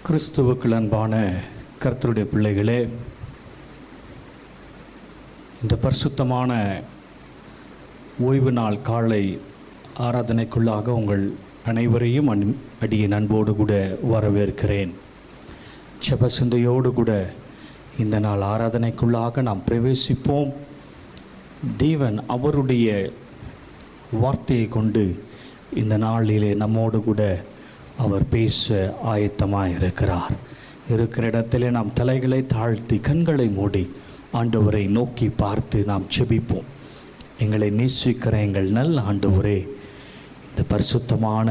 கிறிஸ்துவுக்குள் அன்பான கர்த்தருடைய பிள்ளைகளே, இந்த பரிசுத்தமான ஓய்வு நாள் காலை ஆராதனைக்குள்ளாக உங்கள் அனைவரையும் அடியின் அன்போடு கூட வரவேற்கிறேன். ஜெப சிந்தையோடு கூட இந்த நாள் ஆராதனைக்குள்ளாக நாம் பிரவேசிப்போம். தேவன் அவருடைய வார்த்தையை கொண்டு இந்த நாளிலே நம்மோடு கூட அவர் பேச ஆயத்தமாக இருக்கிறார். இருக்கிற இடத்திலே நாம் தலைகளை தாழ்த்தி கண்களை மூடி ஆண்டவரை நோக்கி பார்த்து நாம் செபிப்போம். எங்களை நேசிக்கிற எங்கள் நல்ல ஆண்டவரே, இந்த பரிசுத்தமான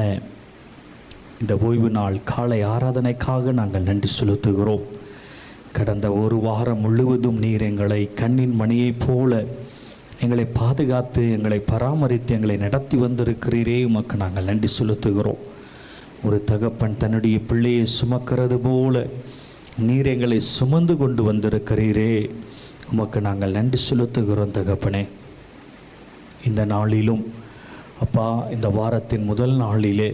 இந்த ஓய்வு நாள் காலை ஆராதனைக்காக நாங்கள் நன்றி செலுத்துகிறோம். கடந்த ஒரு வாரம் முழுவதும் நீர் எங்களை கண்ணின் மணியைப் போல எங்களை பாதுகாத்து எங்களை பராமரித்து எங்களை நடத்தி வந்திருக்கிறீரே, உமக்கு நாங்கள் நன்றி செலுத்துகிறோம். ஒரு தகப்பன் தன்னுடைய பிள்ளையை சுமக்கிறது போல நீர் எங்களை சுமந்து கொண்டு வந்திருக்கிறீரே, உமக்கு நாங்கள் நன்றி செலுத்துகிறோம் தகப்பனே. இந்த நாளிலும் அப்பா, இந்த வாரத்தின் முதல் நாளிலே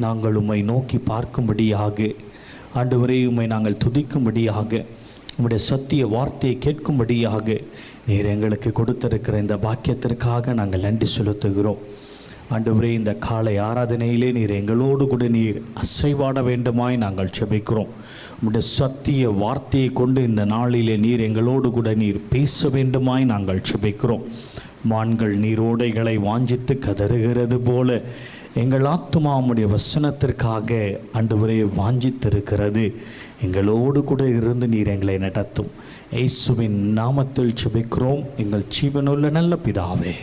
நாங்கள் உம்மை நோக்கி பார்க்கும்படியாக, ஆண்டவரே உம்மை நாங்கள் துதிக்கும்படியாக, உம்முடைய சத்திய வார்த்தையை கேட்கும்படியாக நீர் எங்களுக்கு கொடுத்திருக்கிற இந்த பாக்கியத்திற்காக நாங்கள் நன்றி செலுத்துகிறோம். ஆண்டவரே, இந்த காலை ஆராதனையிலே நீர் எங்களோடு கூட நீர் அசைவாட வேண்டுமாய் நாங்கள் செபிக்கிறோம். உம்முடைய சத்திய வார்த்தையை கொண்டு இந்த நாளிலே நீர் எங்களோடு கூட நீர் பேச வேண்டுமாய் நாங்கள் செபிக்கிறோம். மான்கள் நீரோடைகளை வாஞ்சித்து கதறுகிறது போல எங்கள் ஆத்துமா உம்முடைய வசனத்திற்காக ஆண்டவரே வாஞ்சித்திருக்கிறது. எங்களோடு கூட இருந்து நீர் எங்களை நடத்தும். இயேசுவின் நாமத்தில் செபிக்கிறோம் எங்கள் ஜீவனுள்ள நல்ல பிதாவே,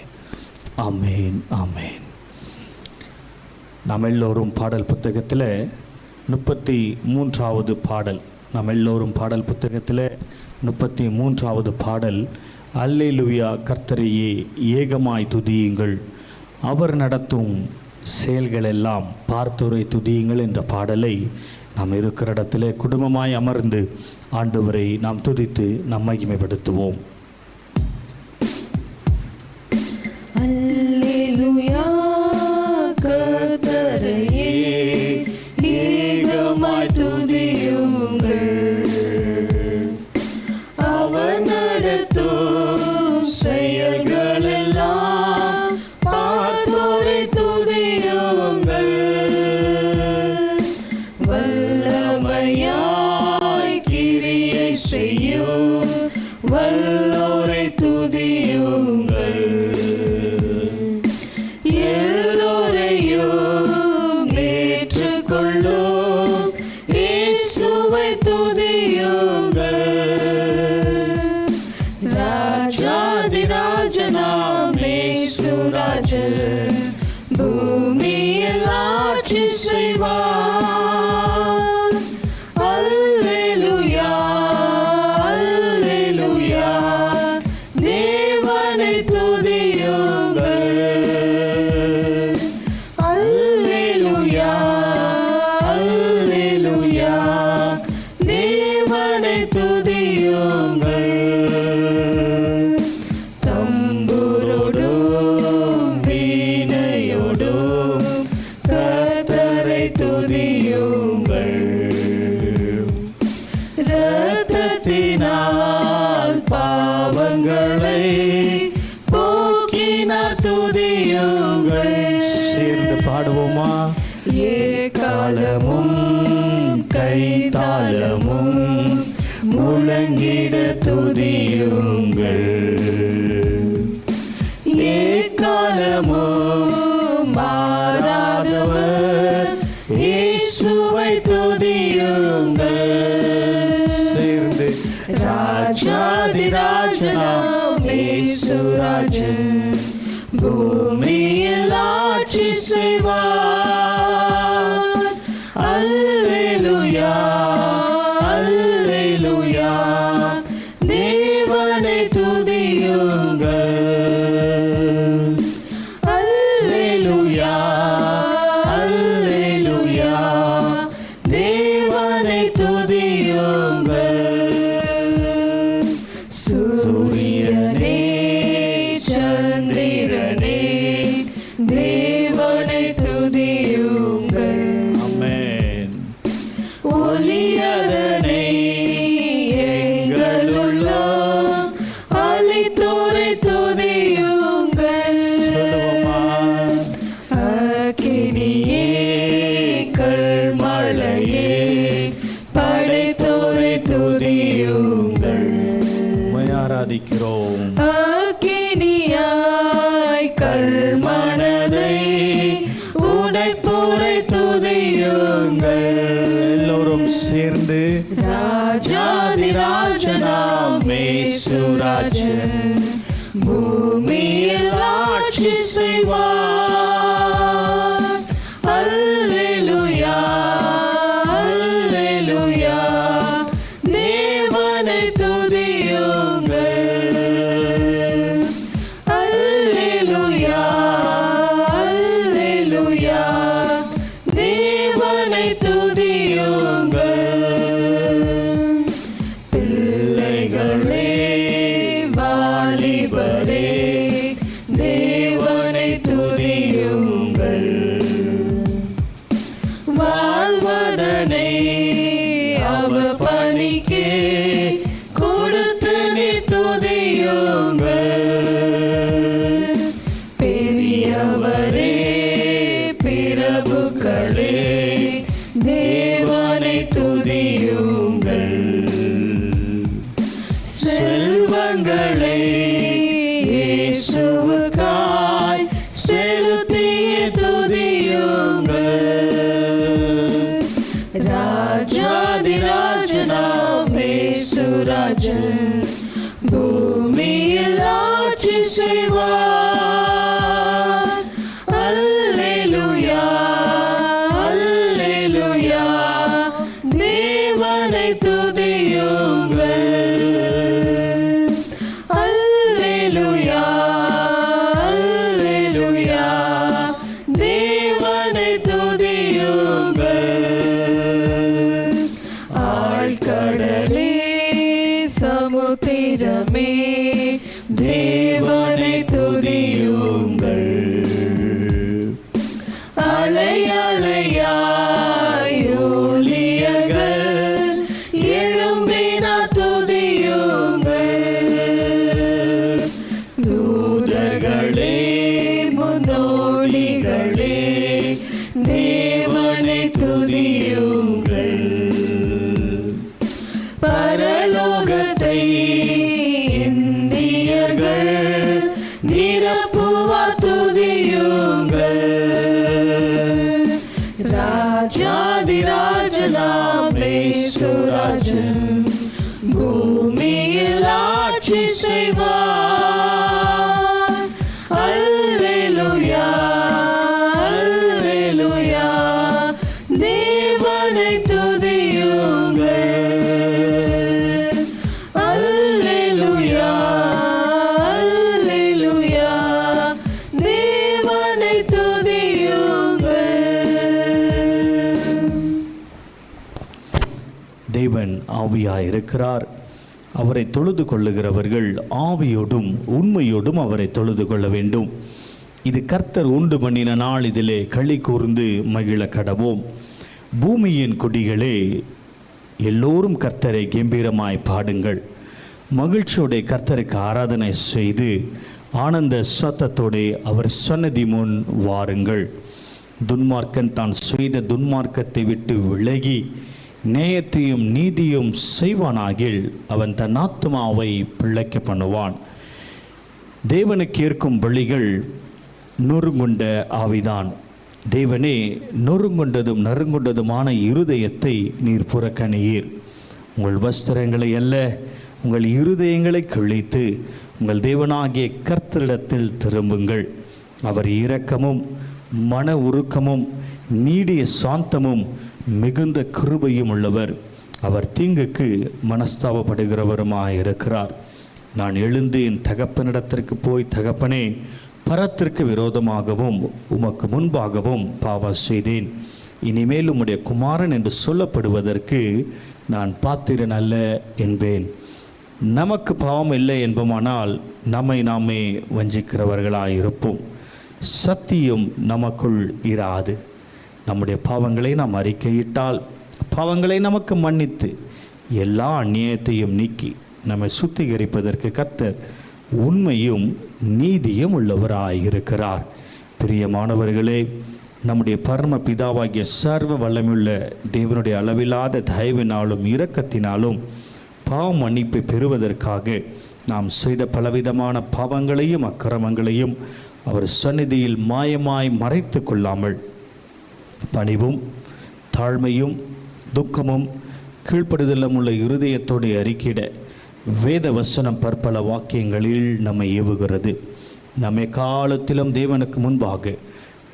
ஆமேன் ஆமேன். நாம் எல்லோரும் பாடல் புத்தகத்தில் 33வது பாடல், நாம் எல்லோரும் பாடல் புத்தகத்தில் 33வது பாடல், அல்லேலூயா கர்த்தரையே ஏகமாய் துதியுங்கள், அவர் நடத்தும் செயல்களெல்லாம் பார்த்தோரை துதியுங்கள் என்ற பாடலை நாம் இருக்கிற இடத்துல குடும்பமாய் அமர்ந்து ஆண்டவரை நாம் துதித்து நாம் மகிமைப்படுத்துவோம். அல்லேலூயா கர்த்தரையே ஏகமாய் துதியுங்கள், அவர் நடத்தும் செயல்களெல்லாம் பார்த்தோரை துதியுங்கள், வல்லமையாய் கிரியை செய்யும் வல்லோரை துதியுங்கள், எல்லோரையும் ஏற்றுக்கொள்ளும் இயேசுவை துதியுங்கள், ராஜாதி ராஜனாம் இயேசு ராஜன் பூமியில் ஆட்சி செய்வார். அல்லேலூயா அல்லேலூயா தேவனை துதியுங்கள், அல்லேலூயா அல்லேலூயா தேவனை துதியுங்கள், தம்புரோடும் வீணையோடும் கர்த்தரை துதியுங்கள், இரத்தத்தினால் பாவங்களை போக்கினார் துதியுங்கள். சேர்ந்து பாடுவோமா? ஏகாலமும் கைத்தாளமும் முழங்கிட துதியுங்கள், ஏகாலமும் மாறாதவர் இயேசுவை துதியுங்கள், சேர்ந்து ராஜாதி ராஜனாம் இயேசு ராஜன் பூமியில் ஆட்சி செய்வார். அல்லேலூயா அல்லேலூயா தேவனை துதியுங்கள், அல்லேலூயா அல்லேலூயா தேவனை துதியுங்கள், சூரியனே சந்திரனே தேவனை துதியுங்கள், ஆமென். ஒலியதனை எங்களுள்ளோம் அளித்தோரை துதியுங்கள். அக்கினியே கல்மழையே படைத்தோரை துதியுங்கள். ஆராதிக்கிறோம். அக்கினியாய் கல்மனதை உடைப்போரை துதியுங்கள். எல்லோரும் சேர்ந்து ராஜாதி ராஜனாம் இயேசுராஜன் பூமியில் ஆட்சி செய்வார். அல்லேலூயா அல்லேலூயா தேவனை துதியுங்கள். அல்லேலூயா அல்லேலூயா தேவனை துதியுங்கள். பிள்ளைகளே வாலிபரே தேவனை துதியுங்கள். வாழ்வதனை அவர் பணிக்கே கொடுத்து நீ துதியுங்கள். பெரியவரே பிரபுக்களே தேவனை துதியுங்கள். செல்வங்களை இயேசுவுக்காய் செலுத்திய துதியுங்கள். ராஜாதி ராஜனாம் இயேசுராஜன் பூமியில் ஆட்சி செய்வார். அல்லேலூயா அல்லேலூயா தேவனை துதியுங்கள். அல்லேலூயா அல்லேலூயா தேவனை துதியுங்கள். ஆழ்கடலே சமுத்திரமே தேவனை துதியுங்கள். அலை அலையாய் ஒலியங்கள் எழும்பின துதியுங்கள். தூதர்களே முன்னோடிகளே தேவனை துதியுங்கள். பரலோகத்தை இந்தியர்கள் நிரப்புவா துதியுங்கள். ராஜாதி ராஜனாம் இயேசுராஜன் பூமியில் ஆட்சி செய்வார். அல்லேலூயா அல்லேலூயா தேவனை துதியுங்கள். அல்லேலூயா அல்லேலூயா தேவனை துதியுங்கள். தேவன் ஆவியாயிருக்கிறார். அவரை தொழுது கொள்ளுகிறவர்கள் ஆவியோடும் உண்மையோடும் அவரை தொழுது கொள்ள வேண்டும். இது கர்த்தர் உண்டு பண்ணின நாள், இதிலே களி கூர்ந்து மகிழ கடவோம். பூமியின் குடிகளே எல்லோரும் கர்த்தரை கம்பீரமாய் பாடுங்கள். மகிழ்ச்சியோட கர்த்தருக்கு ஆராதனை செய்து ஆனந்த சத்தத்தோடு அவர் சன்னதி முன் வாருங்கள். துன்மார்க்கன் தான் செய்த துன்மார்க்கத்தை விட்டு விலகி நேயத்தையும் நீதியும் செய்வானாகில் அவன் தன் ஆத்துமாவை பிழைக்க பண்ணுவான். தேவனுக்கு ஏற்கும் பலிகள் நொறுங்குண்ட ஆவிதான். தேவனே, நொறுங்குண்டதும் நறுங்குண்டதுமான இருதயத்தை நீர் புறக்கணியீர். உங்கள் வஸ்திரங்களை அல்ல, உங்கள் இருதயங்களை கிழித்து உங்கள் தேவனாகிய கர்த்தரிடத்தில் திரும்புங்கள். அவர் இரக்கமும் மன உருக்கமும் நீடிய சாந்தமும் மிகுந்த கிருபையும் உள்ளவர். அவர் தீங்குக்கு மனஸ்தாபப்படுகிறவருமாயிருக்கிறார். நான் எழுந்து என் தகப்பனிடத்திற்கு போய், தகப்பனே, பரத்திற்கு விரோதமாகவும் உமக்கு முன்பாகவும் பாவம் செய்தேன். இனிமேல் உம்முடைய குமாரன் என்று சொல்லப்படுவதற்கு நான் பாத்திரன் அல்ல என்பேன். நமக்கு பாவம் இல்லை என்போமானால் நம்மை நாமே வஞ்சிக்கிறவர்களாயிருப்போம். சத்தியம் நமக்குள் இராது. நம்முடைய பாவங்களை நாம் அறிக்கையிட்டால் பாவங்களை நமக்கு மன்னித்து எல்லா அந்நியத்தையும் நீக்கி நம்மை சுத்திகரிப்பதற்கு கர்த்தர் உண்மையும் நீதியும் உள்ளவராயிருக்கிறார். பிரியமானவர்களே, நம்முடைய பரம பிதாவாகிய சர்வ வல்லமையுள்ள தேவனுடைய அளவில்லாத தயவினாலும் இரக்கத்தினாலும் பாவ மன்னிப்பை பெறுவதற்காக நாம் செய்த பலவிதமான பாவங்களையும் அக்கிரமங்களையும் அவர் சந்நிதியில் மாயமாய் மறைத்து கொள்ளாமல் பணிவும் தாழ்மையும் துக்கமும் கீழ்ப்படுதலும் உள்ள இருதயத்தோடு அறிக்கிட வேத வசனம் பற்பல வாக்கியங்களில் நம்மை ஏவுகிறது. நம்மை காலத்திலும் தேவனுக்கு முன்பாக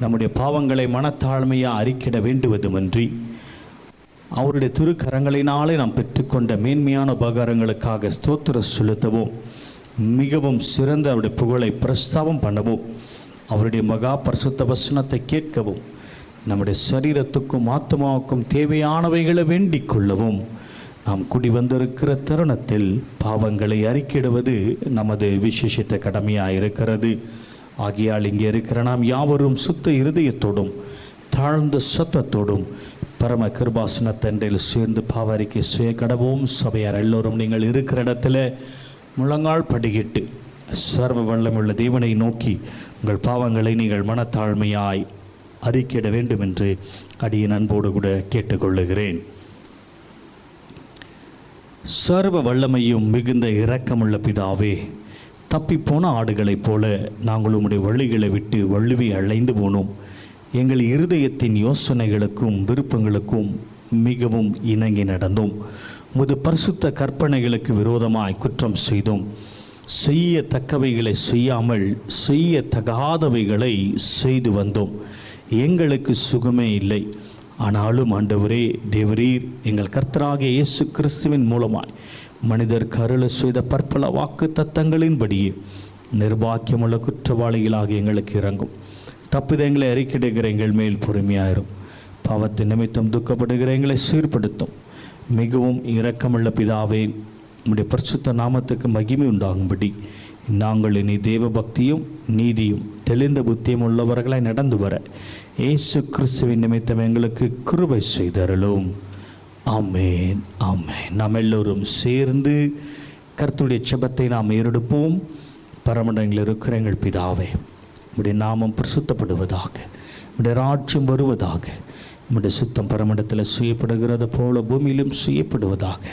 நம்முடைய பாவங்களை மனத்தாழ்மையாக அறிக்கிட வேண்டுவதுமின்றி அவருடைய திருக்கரங்களினாலே நாம் பெற்றுக்கொண்ட மேன்மையான உபகாரங்களுக்காக ஸ்தோத்திர செலுத்தவும் மிகவும் சிறந்த அவருடைய புகழை பிரஸ்தாபம் பண்ணவும் அவருடைய மகா பரிசுத்த வசனத்தை கேட்கவும் நம்முடைய சரீரத்துக்கும் ஆத்மாவுக்கும் தேவையானவைகளை வேண்டிக் கொள்ளவும் நாம் குடி வந்திருக்கிற தருணத்தில் பாவங்களை அறிக்கிடுவது நமது விசேஷித்த கடமையாக இருக்கிறது. ஆகியால் இங்கே இருக்கிற நாம் யாவரும் சுத்த இருதயத்தோடும் தாழ்ந்த சத்தத்தோடும் பரம கிருபாசனத்தண்டையில் சேர்ந்து பாவரிக்கை செய்ய கடவோம். சபையார் எல்லோரும் நீங்கள் இருக்கிற இடத்துல முழங்கால் படிக்கிட்டு சர்வ வல்லமுள்ள தேவனை நோக்கி உங்கள் பாவங்களை நீங்கள் மனத்தாழ்மையாய் அறிக்கையிட வேண்டும் என்று அடியின் அன்போடு கூட கேட்டுக்கொள்ளுகிறேன். சர்வ வல்லமையும் மிகுந்த இரக்கமுள்ள பிதாவே, தப்பிப்போன ஆடுகளைப் போல நாங்கள் உம்முடைய வழிகளை விட்டு வழுவி அலைந்து போனோம். எங்கள் இருதயத்தின் யோசனைகளுக்கும் விருப்பங்களுக்கும் மிகவும் இணங்கி நடந்தோம். உமது பரிசுத்த கற்பனைகளுக்கு விரோதமாய் குற்றம் செய்தோம். செய்யத்தக்கவைகளை செய்யாமல் செய்யத்தகாதவைகளை செய்து வந்தோம். எங்களுக்கு சுகமே இல்லை. ஆனாலும் ஆண்டவரே தேவரீர் எங்கள் கர்த்தராகிய இயேசு கிறிஸ்துவின் மூலமாய் மனிதர் கருள செய்த பற்பல வாக்கு தத்தங்களின்படியே நிர்பாக்கியமுள்ள குற்றவாளிகளாக எங்களுக்கு இறங்கும். தப்பிதங்களை அறிக்கிடுகிற எங்கள் மேல் பொறுமையாயிரும். பாவத்தின் நிமித்தம் துக்கப்படுகிற எங்களை சீர்படுத்தும். மிகவும் இரக்கமுள்ள பிதாவே, உம்முடைய பரிசுத்த நாமத்துக்கு மகிமை உண்டாகும்படி நாங்கள் இனி தேவ பக்தியும் நீதியும் தெளிந்த புத்தியும் உள்ளவர்களாய் நடந்து வர இயேசு கிறிஸ்துவின் நிமித்தம் எங்களுக்கு கிருபை செய்தருளும். ஆமேன், ஆமேன். நாம் எல்லோரும் சேர்ந்து கர்த்தருடைய செபத்தை நாம் ஏறெடுப்போம். பரமண்டங்களில் இருக்கிற எங்கள் பிதாவே, உம்முடைய நாமம் பிரசுத்தப்படுவதாக, உம்முடைய ராஜ்யம் வருவதாக, உம்முடைய சுத்தம் பரமண்டத்தில் செய்யப்படுகிறது போல பூமியிலும் செய்யப்படுவதாக.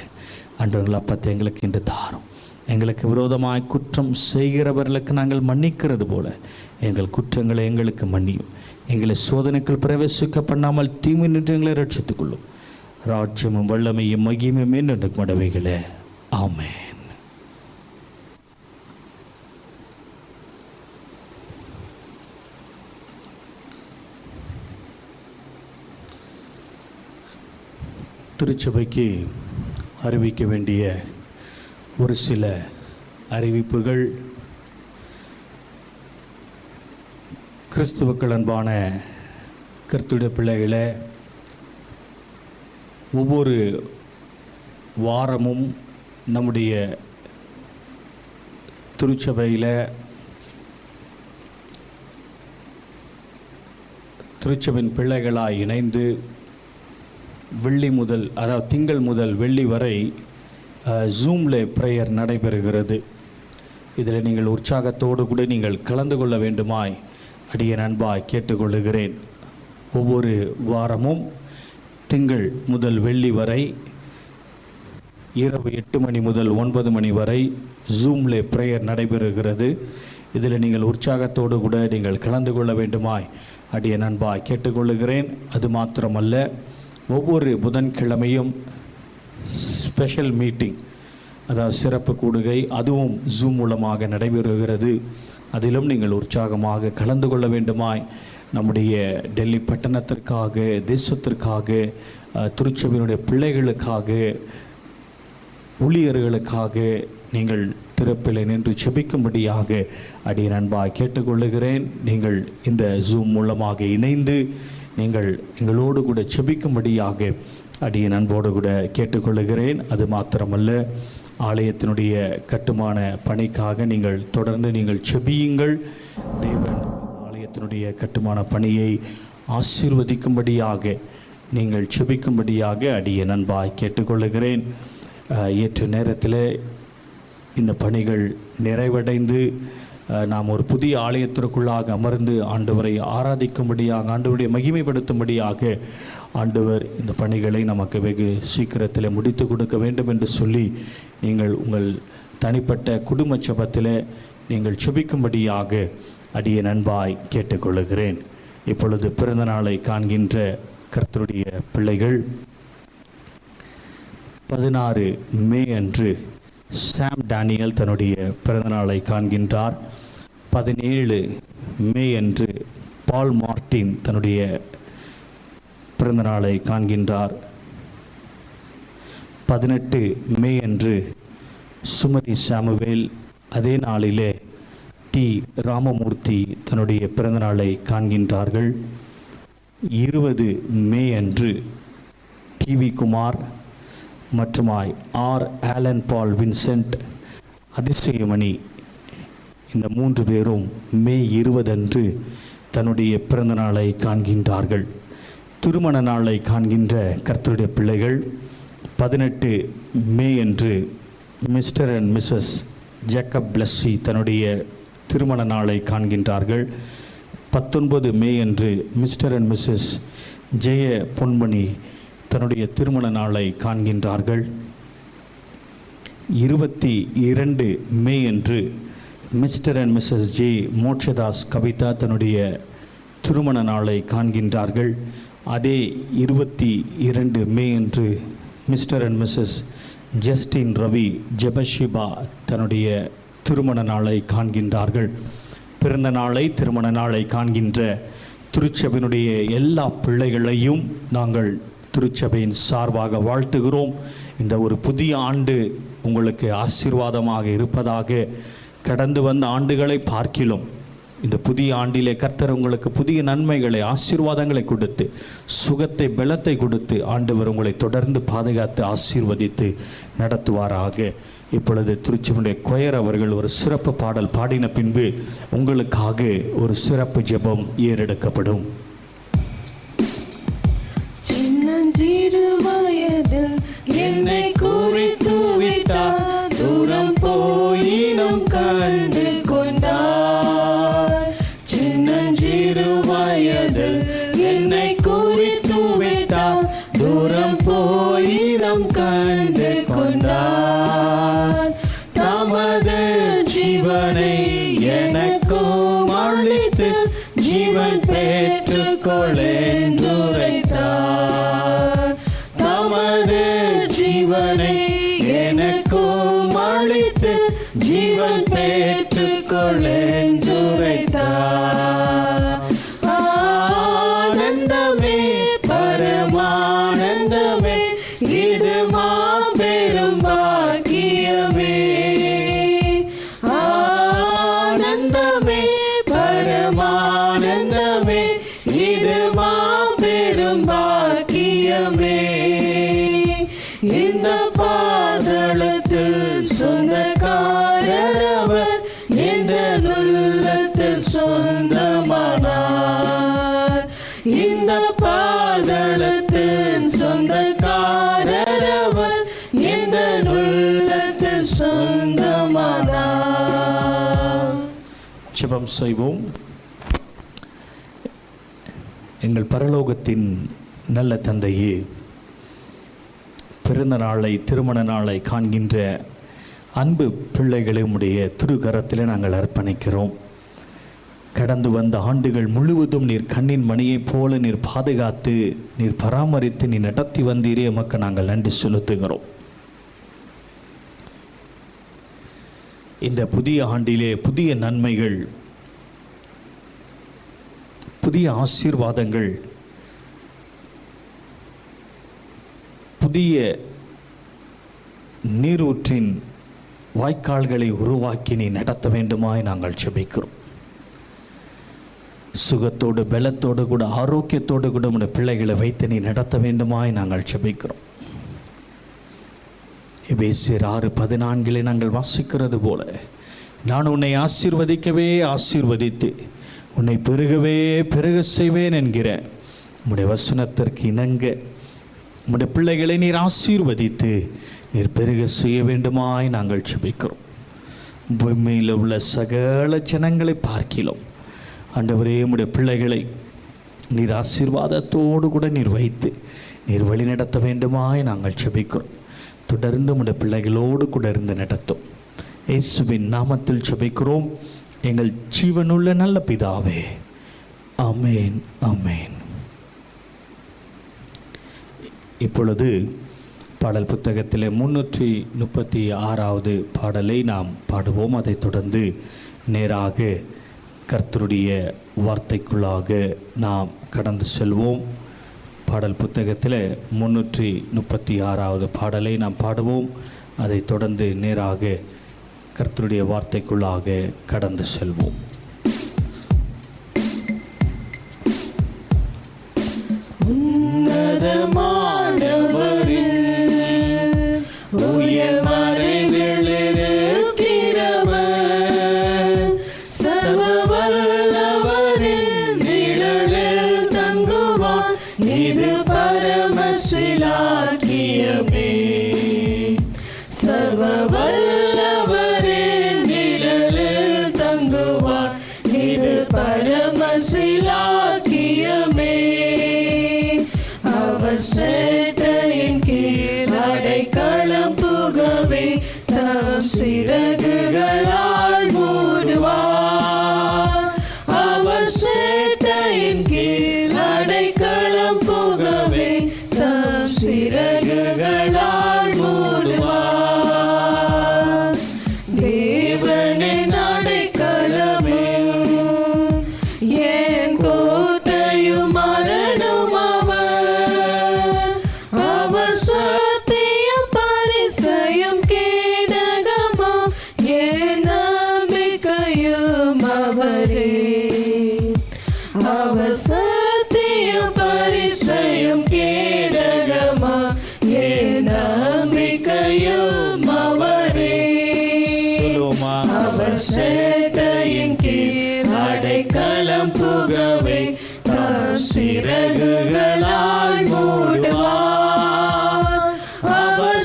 அன்றவர்கள் அப்பத்தை எங்களுக்கு இன்று தாரும். எங்களுக்கு விரோதமாய் குற்றம் செய்கிறவர்களுக்கு நாங்கள் மன்னிக்கிறது போல எங்கள் குற்றங்களை எங்களுக்கு மன்னியும். எங்களை சோதனைக்குள் பிரவேசிக்க பண்ணாமல் தீமை நின்று எங்களை ரட்சித்துக் கொள்ளும். ராஜ்யமும் வல்லமையும் மகிமையும் என்று மடவைகளே. ஆமேன். திருச்சபைக்கு அறிவிக்க வேண்டிய ஒரு சில அறிவிப்புகள். கிறிஸ்துவுக்கள் அன்பான கர்த்தருடைய பிள்ளைகளே, ஒவ்வொரு வாரமும் நம்முடைய திருச்சபையில் திருச்சபையின் பிள்ளைகளாய் இணைந்து வெள்ளி முதல், அதாவது திங்கள் முதல் வெள்ளி வரை ஜூமில் ப்ரேயர் நடைபெறுகிறது. இதில் நீங்கள் உற்சாகத்தோடு கூட நீங்கள் கலந்து கொள்ள வேண்டுமாய் அடியேன் அன்பாய் கேட்டுக்கொள்ளுகிறேன். ஒவ்வொரு வாரமும் திங்கள் முதல் வெள்ளி வரை இரவு 8 மணி முதல் 9 மணி வரை ஜூமில் ப்ரேயர் நடைபெறுகிறது. இதில் நீங்கள் உற்சாகத்தோடு கூட நீங்கள் கலந்து கொள்ள வேண்டுமாய் அடியேன் அன்பாய் கேட்டுக்கொள்ளுகிறேன். அது மாத்திரமல்ல, ஒவ்வொரு புதன்கிழமையும் ஸ்பெஷல் மீட்டிங், அதாவது சிறப்பு கூடுகை, அதுவும் ஜூம் மூலமாக நடைபெறுகிறது. அதிலும் நீங்கள் உற்சாகமாக கலந்து கொள்ள வேண்டுமாய் நம்முடைய டெல்லி பட்டணத்திற்காக, தேசத்திற்காக, திருச்சபையினுடைய பிள்ளைகளுக்காக, ஊழியர்களுக்காக நீங்கள் திறப்பில் நின்று செபிக்கும்படியாக அடியேன் அன்பாய் கேட்டுக்கொள்ளுகிறேன். நீங்கள் இந்த ஜூம் மூலமாக இணைந்து நீங்கள் எங்களோடு கூட செபிக்கும்படியாக அடியேன் அன்போடு கூட கேட்டுக்கொள்ளுகிறேன். அது மாத்திரமல்ல, ஆலயத்தினுடைய கட்டுமான பணிக்காக நீங்கள் தொடர்ந்து நீங்கள் செபியுங்கள். தேவன் ஆலயத்தினுடைய கட்டுமான பணியை ஆசீர்வதிக்கும்படியாக நீங்கள் செபிக்கும்படியாக அடியேன் அன்பாய் கேட்டுக்கொள்கிறேன். ஏற்ற நேரத்தில் இந்த பணிகள் நிறைவடைந்து நாம் ஒரு புதிய ஆலயத்திற்குள்ளாக அமர்ந்து ஆண்டவரை ஆராதிக்கும்படியாக, ஆண்டவருடைய மகிமைப்படுத்தும்படியாக ஆண்டவர் இந்த பணிகளை நமக்கு வெகு சீக்கிரத்தில் முடித்து கொடுக்க வேண்டும் என்று சொல்லி நீங்கள் உங்கள் தனிப்பட்ட குடும்ப ஜெபத்தில் நீங்கள் செபிக்கும்படியாக அடியேன் அன்பாய் கேட்டுக்கொள்கிறேன். இப்பொழுது பிறந்த நாளை காண்கின்ற கர்த்தருடைய பிள்ளைகள் 16 மே அன்று சாம் டேனியல் தன்னுடைய பிறந்தநாளை காண்கின்றார். 17 மே அன்று பால் மார்ட்டின் தன்னுடைய பிறந்தநாளை காண்கின்றார். 18 மே அன்று சுமதி சாமுவேல், அதே நாளிலே டி ராமமூர்த்தி தன்னுடைய பிறந்தநாளை காண்கின்றார்கள். 20 மே அன்று டிவி குமார் மற்றுமாய் ஆர் ஆலன் பால் வின்சென்ட், அதிசயமணி, இந்த 3 பேரும் மே 20 அன்று தன்னுடைய பிறந்த நாளை காண்கின்றார்கள். திருமண நாளை காண்கின்ற கர்த்தருடைய பிள்ளைகள் 18 மே அன்று mister and missus Jacob Blessy தன்னுடைய திருமண நாளை காண்கின்றார்கள். 19 மே அன்று மிஸ்டர் அண்ட் மிஸ்ஸஸ் ஜெய பொன்மணி தன்னுடைய திருமண நாளை காண்கின்றார்கள். 22 மே அன்று mister and missus J Motchadas Kavitha தன்னுடைய திருமண நாளை காண்கின்றார்கள். அதே 22 மே அன்று mister and missus Justin Ravi Jebashiba தன்னுடைய திருமண நாளை காண்கின்றார்கள். பிறந்த நாளை, திருமண நாளை காண்கின்ற திருச்சபையினுடைய எல்லா பிள்ளைகளையும் நாங்கள் திருச்சபையின் சார்பாக வாழ்த்துகிறோம். இந்த ஒரு புதிய ஆண்டு உங்களுக்கு ஆசீர்வாதமாக இருப்பதாக. கடந்து வந்த ஆண்டுகளை பார்க்கிலும் இந்த புதிய ஆண்டிலே கர்த்தர் உங்களுக்கு புதிய நன்மைகளை, ஆசீர்வாதங்களை கொடுத்து, சுகத்தை, பலத்தை கொடுத்து ஆண்டவர் உங்களை தொடர்ந்து பாதுகாத்து ஆசீர்வதித்து நடத்துவாராக. இப்பொழுது திருச்சபையுடைய கொயர் அவர்கள் ஒரு சிறப்பு பாடல் பாடின பின்பு உங்களுக்காக ஒரு சிறப்பு ஜெபம் ஏறெடுக்கப்படும். சின்னஞ்சிறு வயதில் என்னை குறித்து விட்டார், தூரம் போயினும் கண்டு கொண்டார். சின்னஞ்சிறு வயதில் என்னை குறித்து விட்டார், தூரம் போயினும் கண்டு கொண்டார். தமது ஜீவனை எனக்கும் அளித்து ஜீவன் பெற்றுக்கொள்ளேந்துரைத்தார். தமது ஜீவனை எனக்கும் அளித்து ஜீவன் பெற்றுக்கொள்ளேந்துரைத்தார். ஆனந்தமே, பரமானந்தமே, இது மாபெரும் பாக்கியமே. ஆனந்தமே, பரமானந்தமே, இது மாபெரும் பாக்கியமே. இந்த பாதளத்தில் சொந்தக்காரர் அவர், இந்த உள்ளத்தில் சொந்தமானார். இந்த பாதளத்தில் சொந்தக்காரர் அவர், இந்த உள்ளத்தில் சொந்தமானார். ஜெபம் செய்வோம். எங்கள் பரலோகத்தின் நல்ல தந்தையே, பிறந்த நாளை, திருமண நாளை காண்கின்ற அன்பு பிள்ளைகளை உம்முடைய திருக்கரத்தில் நாங்கள் அர்ப்பணிக்கிறோம். கடந்து வந்த ஆண்டுகள் முழுவதும் நீர் கண்ணின் மணியைப் போல நீர் பாதுகாத்து, நீர் பராமரித்து, நீர் நடத்தி வந்தீரே, எமக்கு நாங்கள் நன்றி செலுத்துகிறோம். இந்த புதிய ஆண்டிலே புதிய நன்மைகள், புதிய ஆசீர்வாதங்கள், புதிய நீரூற்றின் வாய்க்கால்களை உருவாக்கி நீ நடத்த வேண்டுமாய் நாங்கள் ஜெபிக்கிறோம். சுகத்தோடு, பலத்தோடு கூட, ஆரோக்கியத்தோடு கூட உடைய பிள்ளைகளை வைத்து நீ நடத்த வேண்டுமாய் நாங்கள் ஜெபிக்கிறோம். எபேசியர் 6:14 நாங்கள் வாசிக்கிறது போல, நான் உன்னை ஆசீர்வதிக்கவே ஆசீர்வதித்து உன்னை பெருகவே பெருக செய்வேன் என்கிற உம்முடைய வசனத்திற்கு இணங்க உம்முடைய பிள்ளைகளை நீர் ஆசீர்வதித்து நீர் பெருக செய்ய வேண்டுமாய் நாங்கள் ஜெபிக்கிறோம். பூமியில் உள்ள சகல ஜனங்களை பார்க்கிறோம் ஆண்டவரே, உம்முடைய பிள்ளைகளை நீர் ஆசீர்வாதத்தோடு கூட நீர் வைத்து நீர் வழிநடத்த வேண்டுமாய் நாங்கள் ஜெபிக்கிறோம். தொடர்ந்து உம்முடைய பிள்ளைகளோடு கூட இருந்து நடத்தும். இயேசுவின் நாமத்தில் ஜெபிக்கிறோம் எங்கள் ஜீவனுள்ள நல்ல பிதாவே, ஆமேன் ஆமேன். இப்பொழுது பாடல் புத்தகத்தில் 336வது பாடலை நாம் பாடுவோம். அதைத் தொடர்ந்து நேராக கர்த்தருடைய வார்த்தைக்குள்ளாக நாம் கடந்து செல்வோம். பாடல் புத்தகத்தில் 336வது பாடலை நாம் பாடுவோம். அதைத் தொடர்ந்து நேராக கர்த்தருடைய வார்த்தைக்குள்ளாக கடந்து செல்வோம். சேட்டையின் கீழ் அடைக்கலம் புகவே தம் சிறகுகளால் மூடுவார். அவர் சேட்டையின் கீழ் அடைக்கலம் புகவே தம் சிறகுகளால் மூடுவார். தேவனின் அடைக்கலமே என் கோட்டையும் மரணம் சத்தியம் பரிசயம் கேடகமா என் நம்பிக்கையும் அவரே. அவர் சத்தியம் பரிசயம் கேடகமா என் நம்பிக்கையும் அவரே. அவர் சேட்டையின் கீழ் அடைக்கலம் புகவே தம் சிறகுகளால் மூடுவார்.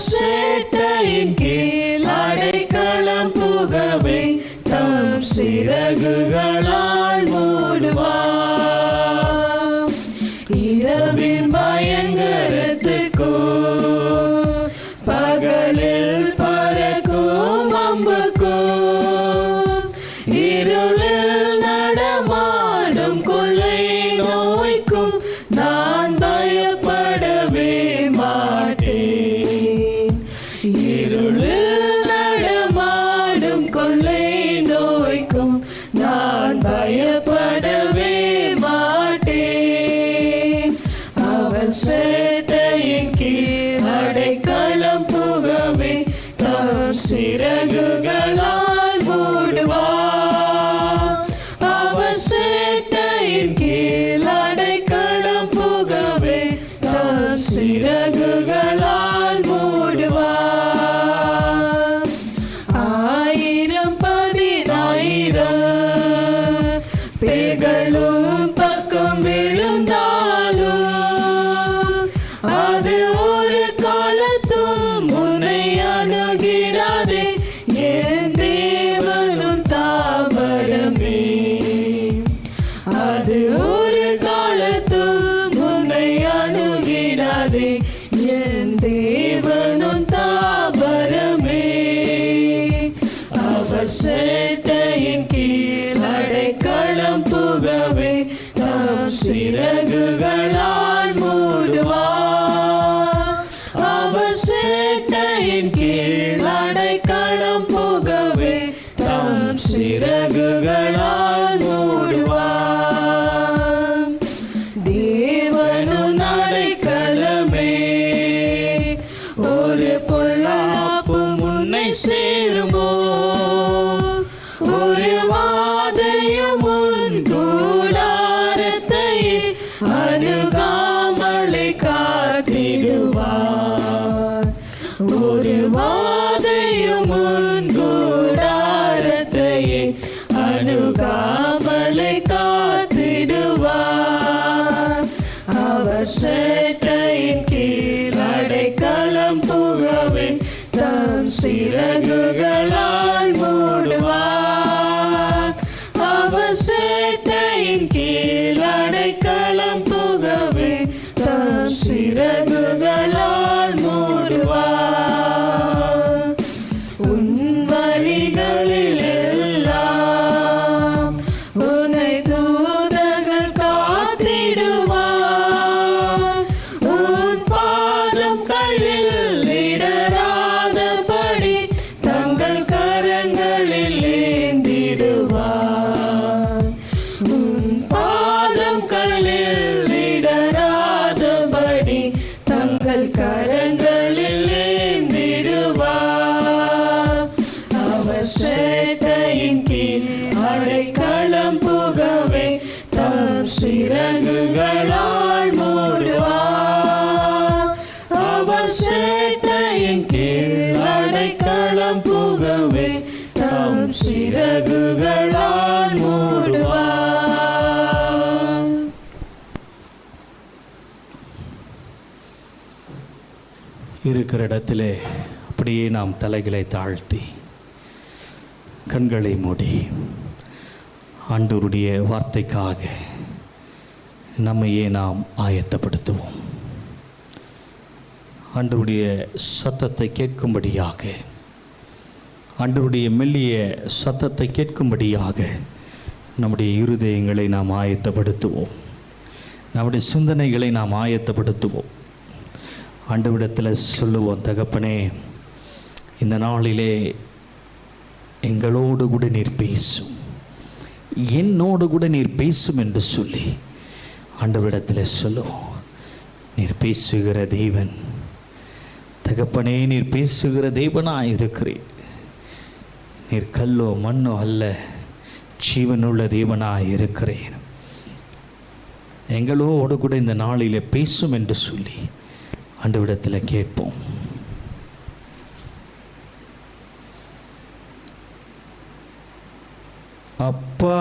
சேட்டையின் கீழ் அடைக்கலம் புகவே தம் சிறகுகளால் மூடுவார். இரவின் பயங்கரத்துக்கோ பகலில் பறக்கும் அம்புக்கோ இருளில் நடமாடும் கொள்ளை நோய்க்கும் நான் பயப்படவே மாட்டேன். இருளில் நடமாடும் கொள்ளை நோய்க்கும் நான் பயப்படவே மாட்டேன். அவர் சேட்டையின் கீழ் அடைக்கலம் புகவே தம் சிறகுகளால் மூடுவார். அவர் சேட்டையின் கீழ் அடைக்கலம் புகவே தம் சிறகுகளால் மூடுவார். 1000 10,000 பேர்களும் பக்கம் விழுந்தாலும் அது ஒரு காலத்தும் உன்னை அணுகிடாதே. என் தேவனும் தாவரமே அது ஒரு காலத்தும் உன்னை அணுகிடாதே. என் தேவனும் தாவரமே. அவர் சேட்டையின் கீழ் அடைக்கலம் புகவே தம் சிறகுகளால் மூடுவார். அவர் சேட்டையின் கீழ் அடைக்கலம் புகவே தம் சிறகுகளால் மூடுவார். தேவனும் அடைக்கலமே ஒரு பொல்லாப்பு முன்னை சேருமோ. ஒரு வாதையும் உன் கூடாரத்தை அணுகாமலை காத்திடுவார். ஒரு வாதையும் உன் கூடாரத்தை அணுகாமலை காத்திடுவார். புகவே தம் சிறகுகளால் மூடுவார். அவர் சேட்டையின் கீழ் அடைக்கலம் புகவே தம் சிறகுகளால் மூடுவார். உன் வழிகளில் எல்லாம் உன்னை தூதர்கள் காத்திடுவார். உன் பாதம் கல்லில் இடராதபடி தங்கள் கரங்களில் ஏந்திடுவார். உன் பாதம் கல்லில் இடராதபடி தங்கள் கரங்களில் ஏந்திடுவார். அவர் சேட்டையின் கீழ் அடைக்கலம் புகவே தம் சிறகுகளால் மூடுவார். அவர் சேட்டையின் கீழ் அடைக்கலம் புகவே தம் சிறகுகளால் மூடுவார். இருக்கிற இடத்திலே அப்படியே நாம் தலைகளை தாழ்த்தி கண்களை மூடி ஆண்டவருடைய வார்த்தைக்காக நம்மையே நாம் ஆயத்தப்படுத்துவோம். ஆண்டவருடைய சத்தத்தை கேட்கும்படியாக, ஆண்டவருடைய மெல்லிய சத்தத்தை கேட்கும்படியாக நம்முடைய இருதயங்களை நாம் ஆயத்தப்படுத்துவோம். நம்முடைய சிந்தனைகளை நாம் ஆயத்தப்படுத்துவோம். ஆண்டவரிடத்தில் சொல்லுவோம், தகப்பனே, இந்த நாளிலே எங்களோடு கூட நீர் பேசும், என்னோடு கூட நீர் பேசும் என்று சொல்லி ஆண்டவரிடத்தில் சொல்லுவோம். நீர் பேசுகிற தேவன் தகப்பனே, நீர் பேசுகிற தேவனாக இருக்கிறேன். நீர் கல்லோ மண்ணோ அல்ல, ஜீவனுள்ள தேவனாக இருக்கிறேன். எங்களோடு கூட இந்த நாளிலே பேசும் என்று சொல்லி ஆண்டவரிடத்தில் கேட்போம். அப்பா,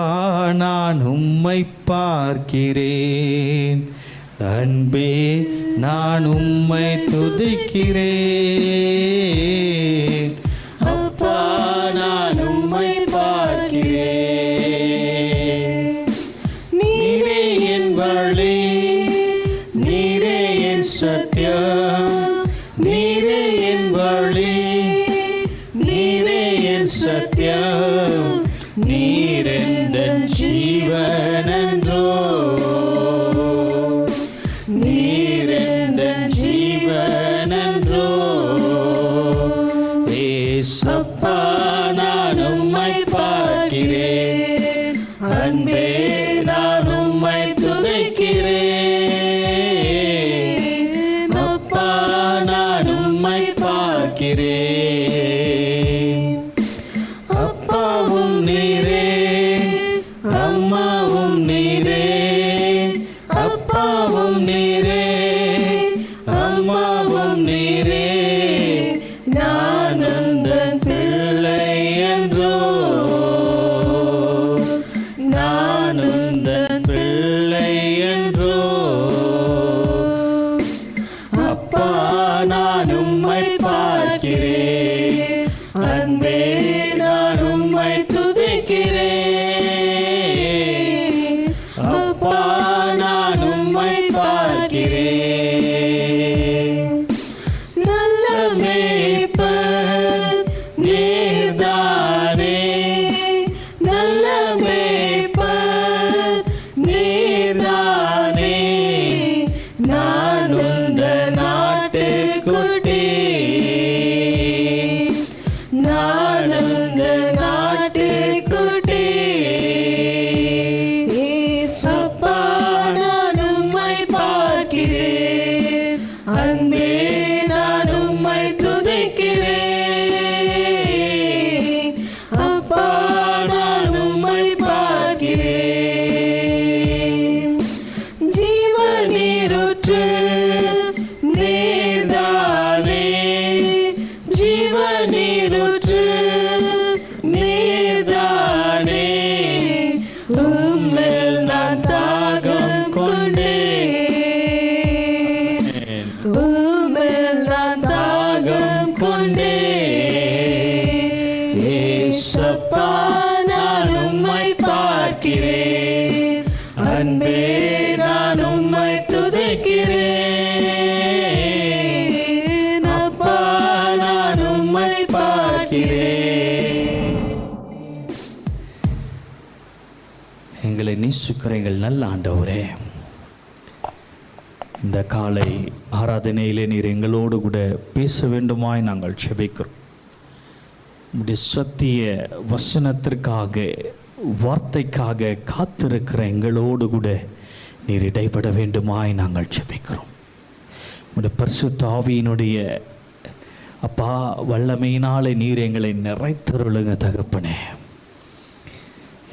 நான் உம்மை பார்க்கிறேன், அன்பே நான் உம்மை துதிக்கிறேன். அப்பா, நான் உம்மை பார்க்கிறேன். நீரே என் வழி, நீரே என் சத்தியம், நீரே என் வழி, நீரே என் சத்தியம், நீரெந்தன் ஜீவனன்றோ, நீரெந்தன் ஜீவனன்றோ. ஏசப்பா, நான் உம்மை பார்க்கிறேன், அன்பே நான் உம்மை துதிக்கிறேன். அப்பா, நான் உம்மை பார்க்கிறேன். அப்பாவும் நீரே, அம்மாவும் நீரே, அப்பாவும் நீரே, அம்மாவும் நீரே, நான் உந்தன் பிள்ளை என்றோ, நான் உந்தன் பிள்ளை என்றோ. அப்பா, நான் உம்மை பார்க்கிறேன், அன்பே நான் உம்மை துதிக்கிறேன். அப்பா, நான் உம்மை பார்க்கிறேன். நல்ல மேய்ப்பர் நீர்தானே, நல்ல மேய்ப்பர் நீர்தானே, நான் உந்தன் ஆட்டுக்குட்டி, நான் உந்தன் ஆட்டுக்குட்டி. ஏசப்பா, நான் உம்மை பார்க்கிறேன், அன்பே நான் உம்மை துதிக்கிறேன். அப்பா, நான் உம்மை பார்க்கிறேன். ஜீவ நீரூற்று நீர்தானே, எங்களை நேசிக்கிற எங்கள் நல்ல ஆண்டவரே, இந்த காலை ஆராதனையிலே நீர் எங்களோடு கூட பேச வேண்டுமாய் நாங்கள் செபிக்கிறோம். உம்முடைய சத்திய வசனத்திற்காக, வார்த்தைக்காக காத்திருக்கிற எங்களோடு கூட நீர் இடைப்பட வேண்டுமாய் நாங்கள் செபிக்கிறோம். உம்முடைய பரிசுத்த ஆவியினுடைய அப்பா வல்லமையினாலே நீர் எங்களை நிறைத்தருளுங்க தகப்பனே.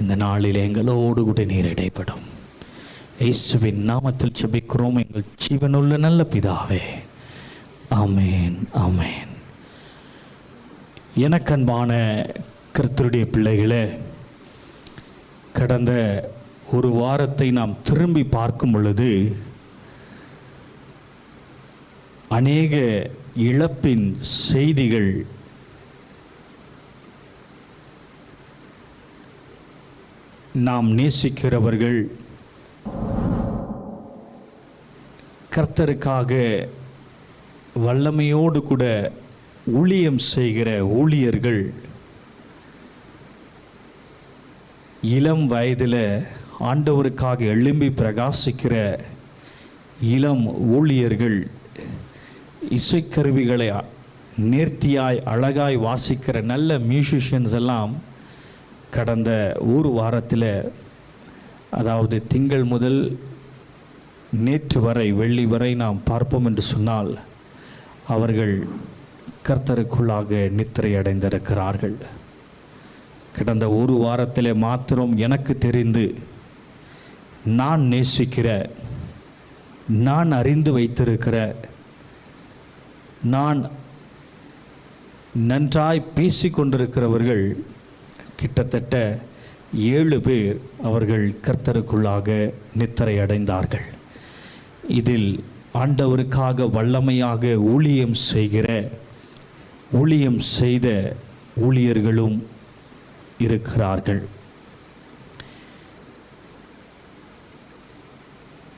இந்த நாளில் எங்களோடு கூட நீர் இடைப்படும். இயேசுவின் நாமத்தில் ஜெபிக்கிறோம் எங்கள் ஜீவனுள்ள நல்ல பிதாவே, ஆமேன், ஆமேன். எனக்கன்பான கர்த்தருடைய பிள்ளைகளே, கடந்த ஒரு வாரத்தை நாம் திரும்பி பார்க்கும் பொழுது அநேக இழப்பின் செய்திகள் நாம் நேசிக்கிறவர்கள், கர்த்தருக்காக வல்லமையோடு கூட ஊழியம் செய்கிற ஊழியர்கள், இளம் வயதில் ஆண்டவருக்காக எழும்பி பிரகாசிக்கிற இளம் ஊழியர்கள், இசைக்கருவிகளை நேர்த்தியாய் அழகாய் வாசிக்கிற நல்ல மியூசிஷியன்ஸ் எல்லாம் கடந்த ஒரு வாரத்தில், அதாவது திங்கள் முதல் நேற்று வரை வெள்ளி வரை நாம் பார்ப்போம் என்று சொன்னால் அவர்கள் கர்த்தருக்குள்ளாக நித்திரை அடைந்திருக்கிறார்கள். கடந்த ஒரு வாரத்தில் மாத்திரம் எனக்கு தெரிந்து நான் நேசிக்கிற, நான் அறிந்து வைத்திருக்கிற, நான் நன்றாய் பேசிக்கொண்டிருக்கிறவர்கள் கிட்டத்தட்ட 7 பேர் அவர்கள் கர்த்தருக்குள்ளாக நித்திரை அடைந்தார்கள். இதில் ஆண்டவருக்காக வல்லமையாக ஊழியம் செய்த ஊழியர்களும் இருக்கிறார்கள்.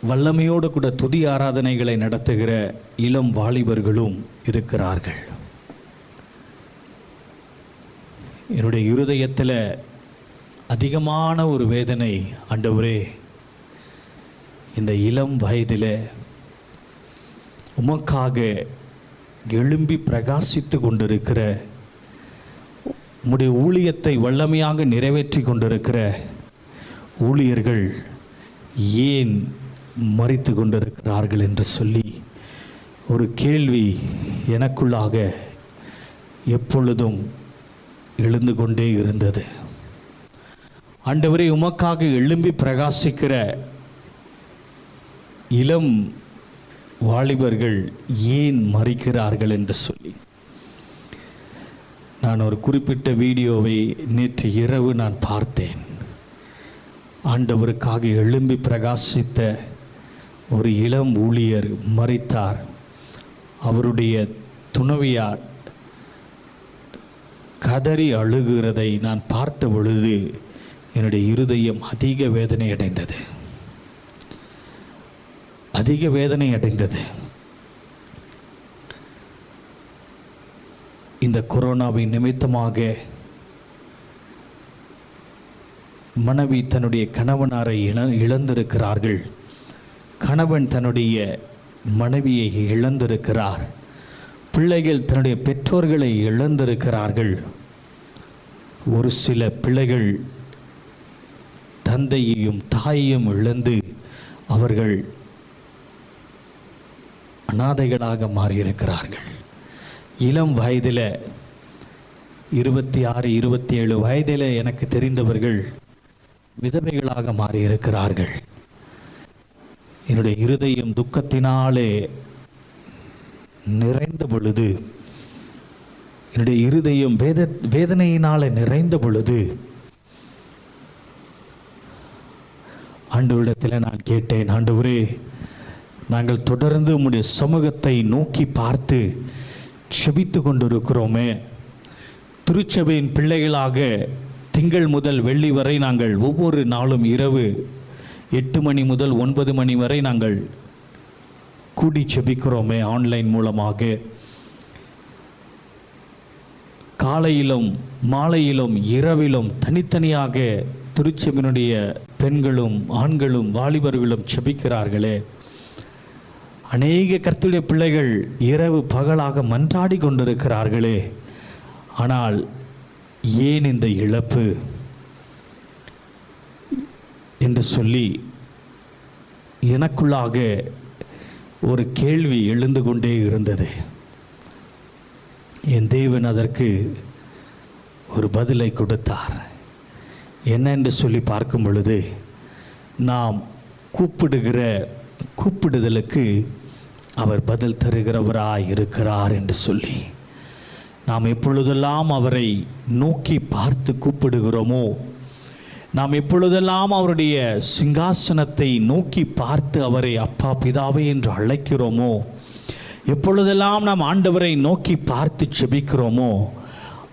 வல்லமையோடு கூட துதி ஆராதனைகளை நடத்துகிற இளம் வாலிபர்களும் இருக்கிறார்கள். என்னுடைய இருதயத்தில் அதிகமான ஒரு வேதனை, ஆண்டவரே, இந்த இளம் வயதில் உமக்காக எழும்பி பிரகாசித்து கொண்டிருக்கிற, உம்முடைய ஊழியத்தை வல்லமையாக நிறைவேற்றி கொண்டிருக்கிற ஊழியர்கள் ஏன் மரித்து கொண்டிருக்கிறார்கள் என்று சொல்லி ஒரு கேள்வி எனக்குள்ளாக எப்பொழுதும் எழுந்து கொண்டே இருந்தது. ஆண்டவரே, உமக்காக எழும்பி பிரகாசிக்கிற இளம் வாலிபர்கள் ஏன் மரிக்கிறார்கள் என்று சொல்லி நான் ஒரு குறிப்பிட்ட வீடியோவை நேற்று இரவு நான் பார்த்தேன். ஆண்டவருக்காக எழும்பி பிரகாசித்த ஒரு இளம் ஊழியர் மரித்தார். அவருடைய துணைவியார் கதறி அழுகிறதை நான் பார்த்த பொழுது என்னுடைய இருதயம் அதிக வேதனை அடைந்தது. இந்த கொரோனாவின் நிமித்தமாக மனைவி தன்னுடைய கணவனாரை இழந்திருக்கிறார்கள். கணவன் தன்னுடைய மனைவியை இழந்திருக்கிறார். பிள்ளைகள் தன்னுடைய பெற்றோர்களை இழந்திருக்கிறார்கள். ஒரு சில பிள்ளைகள் தந்தையையும் தாயையும் இழந்து அவர்கள் அநாதைகளாக மாறியிருக்கிறார்கள். இளம் வயதில் 26, 27 வயதில் எனக்கு தெரிந்தவர்கள் விதவைகளாக மாறியிருக்கிறார்கள். என்னுடைய இருதயம் துக்கத்தினாலே நிறைந்த பொழுது, என்னுடைய இருதயம் வேதனையினாலே நிறைந்த பொழுது ஆண்டவரிடத்தில் நான் கேட்டேன், ஆண்டவரே, நாங்கள் தொடர்ந்து உம்முடைய சமூகத்தை நோக்கி பார்த்து செபித்து கொண்டிருக்கிறோமே, திருச்சபையின் பிள்ளைகளாக திங்கள் முதல் வெள்ளி வரை நாங்கள் ஒவ்வொரு நாளும் இரவு 8 மணி முதல் 9 மணி வரை நாங்கள் கூடி செபிக்கிறோமே ஆன்லைன் மூலமாக. காலையிலும் மாலையிலும் இரவிலும் தனித்தனியாக திருச்சபையினுடைய பெண்களும் ஆண்களும் வாலிபர்களும் செபிக்கிறார்களே, அநேக கர்த்தருடைய பிள்ளைகள் இரவு பகலாக மன்றாடி கொண்டிருக்கிறார்களே, ஆனால் ஏன் இந்த இழப்பு என்று சொல்லி எனக்குள்ளாக ஒரு கேள்வி எழுந்து கொண்டே இருந்தது. என் தேவன் அதற்கு ஒரு பதிலை கொடுத்தார். என்ன என்று சொல்லி பார்க்கும் பொழுது, நாம் கூப்பிடுகிற கூப்பிடுதலுக்கு அவர் பதில் தருகிறவராய் இருக்கிறார் என்று சொல்லி, நாம் எப்பொழுதெல்லாம் அவரை நோக்கி பார்த்து கூப்பிடுகிறோமோ, நாம் எப்பொழுதெல்லாம் அவருடைய சிங்காசனத்தை நோக்கி பார்த்து அவரை அப்பா பிதாவே என்று அழைக்கிறோமோ, எப்பொழுதெல்லாம் நாம் ஆண்டவரை நோக்கி பார்த்து செபிக்கிறோமோ,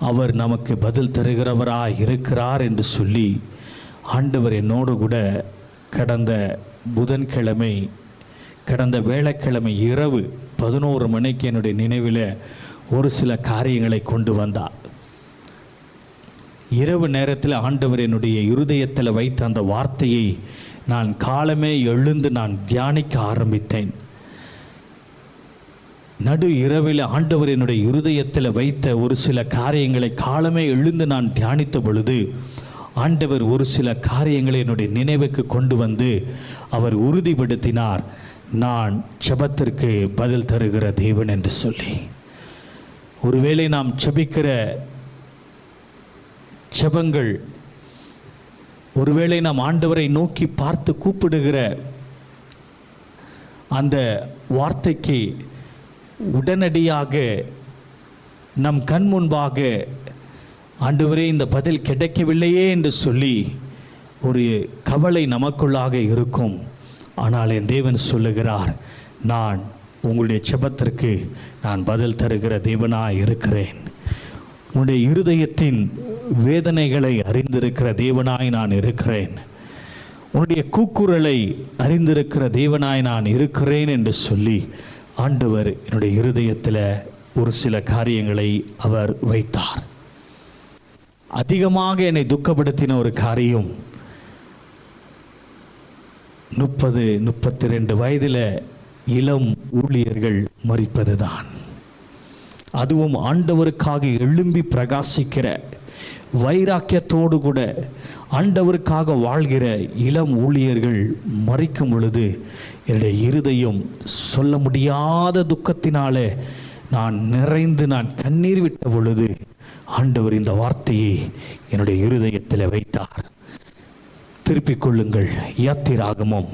அவர் நமக்கு பதில் தருகிறவராய் இருக்கிறார் என்று சொல்லி ஆண்டவர் என்னோடு கூட கடந்த புதன்கிழமை, கடந்த வேளைக்கிழமை இரவு 11 மணிக்கு என்னுடைய நினைவில் ஒரு சில காரியங்களை கொண்டு வந்தார். இரவு நேரத்தில் ஆண்டவர் என்னுடைய இருதயத்தில் வைத்த அந்த வார்த்தையை நான் காலமே எழுந்து நான் தியானிக்க ஆரம்பித்தேன். நடு இரவில் ஆண்டவர் என்னுடைய இருதயத்தில் வைத்த ஒரு சில காரியங்களை காலமே எழுந்து நான் தியானித்த பொழுது, ஆண்டவர் ஒரு சில காரியங்களை என்னுடைய நினைவுக்கு கொண்டு வந்து அவர் உறுதிப்படுத்தினார், நான் ஜெபத்திற்கு பதில் தருகிற தேவன் என்று சொல்லி. ஒருவேளை நாம் ஜெபிக்கிற ஜெபங்கள், ஒருவேளை நாம் ஆண்டவரை நோக்கி பார்த்து கூப்பிடுகிற அந்த வார்த்தைக்கு உடனடியாக நம் கண் முன்பாக ஆண்டவரே இந்த பதில் கிடைக்கவில்லையே என்று சொல்லி ஒரு கவலை நமக்குள்ளாக இருக்கும். ஆனால் என் தேவன் சொல்லுகிறார், நான் உங்களுடைய ஜெபத்திற்கு நான் பதில் தருகிற தேவனாய் இருக்கிறேன். உன்னுடைய இருதயத்தின் வேதனைகளை அறிந்திருக்கிற தேவனாய் நான் இருக்கிறேன். உன்னுடைய கூக்குரலை அறிந்திருக்கிற தேவனாய் நான் இருக்கிறேன் என்று சொல்லி ஆண்டவர் என்னுடைய இருதயத்தில் ஒரு சில காரியங்களை அவர் வைத்தார். அதிகமாக என்னை துக்கப்படுத்தின ஒரு காரியம், 30-32 வயதில் இளம் ஊழியர்கள் மரிப்பதுதான். அதுவும் ஆண்டவருக்காக எழும்பி பிரகாசிக்கிற வைராக்கியத்தோடு கூட ஆண்டவருக்காக வாழ்கிற இளம் ஊழியர்கள் மரிக்கும் பொழுது என்னுடைய இருதயம் சொல்ல முடியாத துக்கத்தினாலே நான் நிறைந்து நான் கண்ணீர் விட்ட பொழுது ஆண்டவர் இந்த வார்த்தையை என்னுடைய இருதயத்தில் வைத்தார். திருப்பிக் கொள்ளுங்கள். யாத்திராகமம்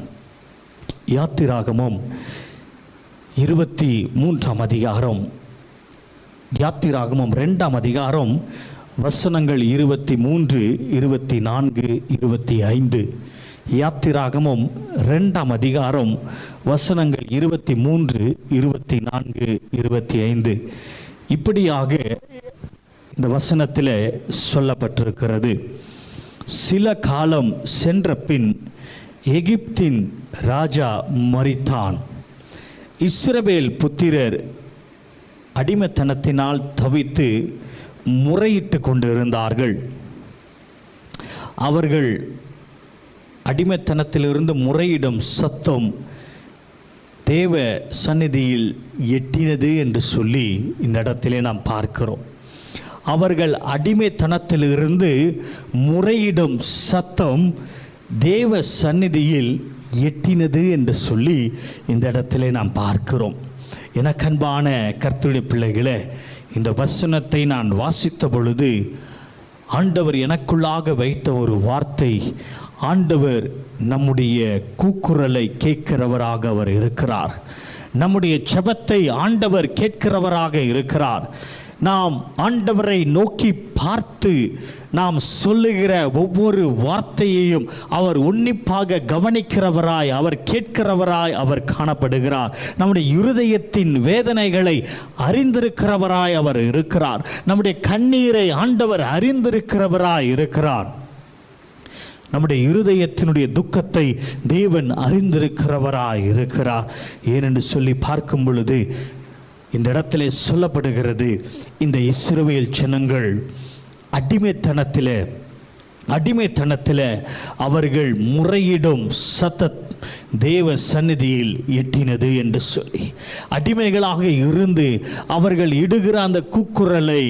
23ஆம் அதிகாரம், யாத்திராகமம் 2ஆம் அதிகாரம் வசனங்கள் 23, 24, 25. யாத்திராகமம் 2ஆம் அதிகாரம் வசனங்கள் 23, 24, 25. இப்படியாக இந்த வசனத்தில் சொல்லப்பட்டிருக்கிறது. சில காலம் சென்ற பின் எகிப்தின் ராஜா மரித்தான். இஸ்ரவேல் புத்திரர் அடிமைத்தனத்தினால் தவித்து முறையிட்டு கொண்டிருந்தார்கள். அவர்கள் அடிமைத்தனத்திலிருந்து முறையிடும் சத்தம் தேவ சந்நிதியில் எட்டினது என்று சொல்லி இந்த இடத்திலே நாம் பார்க்கிறோம். அவர்கள் அடிமைத்தனத்திலிருந்து முறையிடும் சத்தம் தேவ சந்நிதியில் எட்டினது என்று சொல்லி இந்த இடத்திலே நாம் பார்க்கிறோம். எனக்கன்பான கர்த்தருடைய பிள்ளைகளே, இந்த வசனத்தை நான் வாசித்த பொழுது ஆண்டவர் எனக்குள்ளாக வைத்த ஒரு வார்த்தை, ஆண்டவர் நம்முடைய கூக்குரலை கேட்கிறவராக அவர் இருக்கிறார். நம்முடைய ஜெபத்தை ஆண்டவர் கேட்கிறவராக இருக்கிறார். நாம் ஆண்டவரை நோக்கி பார்த்து நாம் சொல்லுகிற ஒவ்வொரு வார்த்தையையும் அவர் உன்னிப்பாக கவனிக்கிறவராய், அவர் கேட்கிறவராய் அவர் காணப்படுகிறார். நம்முடைய இருதயத்தின் வேதனைகளை அறிந்திருக்கிறவராய் அவர் இருக்கிறார். நம்முடைய கண்ணீரை ஆண்டவர் அறிந்திருக்கிறவராய் இருக்கிறார். நம்முடைய இருதயத்தினுடைய துக்கத்தை தேவன் அறிந்திருக்கிறவராய் இருக்கிறார். ஏனென்று சொல்லி பார்க்கும் பொழுது இந்த இடத்துல சொல்லப்படுகிறது, இந்த இஸ்ரவேல் ஜனங்கள் அடிமைத்தனத்தில் அடிமைத்தனத்தில் அவர்கள் முறையிடும் சத்தம் தேவ சந்நிதியில் எட்டினது என்று சொல்லி, அடிமைகளாக இருந்து அவர்கள் இடுகிற அந்த கூக்குரலை,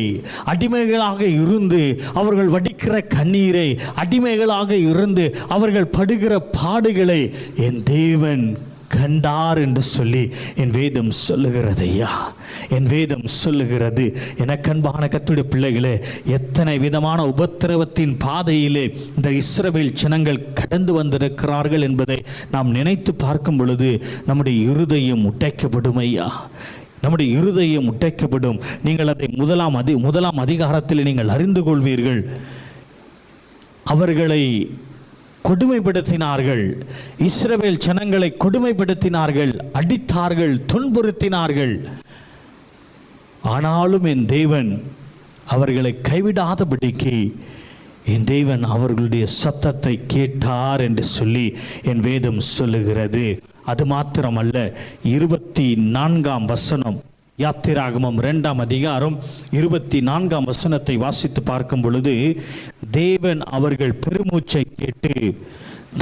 அடிமைகளாக இருந்து அவர்கள் வடிக்கிற கண்ணீரை, அடிமைகளாக இருந்து அவர்கள் படுகிற பாடுகளை என் தேவன் கண்டார் என்று சொல்லி என் வேதம் சொல்லுகிறது. ஐயா, என் வேதம் சொல்லுகிறது. எனக்கன்பான கர்த்தருடைய பிள்ளைகளே, எத்தனை விதமான உபத்திரவத்தின் பாதையிலே இந்த இஸ்ரவேல் ஜனங்கள் கடந்து வந்திருக்கிறார்கள் என்பதை நாம் நினைத்து பார்க்கும் பொழுது நம்முடைய இருதயம் உடைக்கப்படும். ஐயா, நம்முடைய இருதயம் உடைக்கப்படும். நீங்கள் அதை முதலாம் அதிகாரத்தில் நீங்கள் அறிந்து கொள்வீர்கள். அவர்களை கொடுமைப்படுத்தினார்கள், இஸ்ரவேல் ஜனங்களை கொடுமைப்படுத்தினார்கள், அடித்தார்கள், துன்புறுத்தினார்கள். ஆனாலும் என் தேவன் அவர்களை கைவிடாதபடிக்கு என் தேவன் அவர்களுடைய சத்தத்தை கேட்டார் என்று சொல்லி என் வேதம் சொல்லுகிறது. அது மாத்திரமல்ல, 24ஆம் வசனம், யாத்திராகமம் 2ஆம் அதிகாரம் 24ஆம் வசனத்தை வாசித்து பார்க்கும் பொழுது, தேவன் அவர்கள் பெருமூச்சை கேட்டு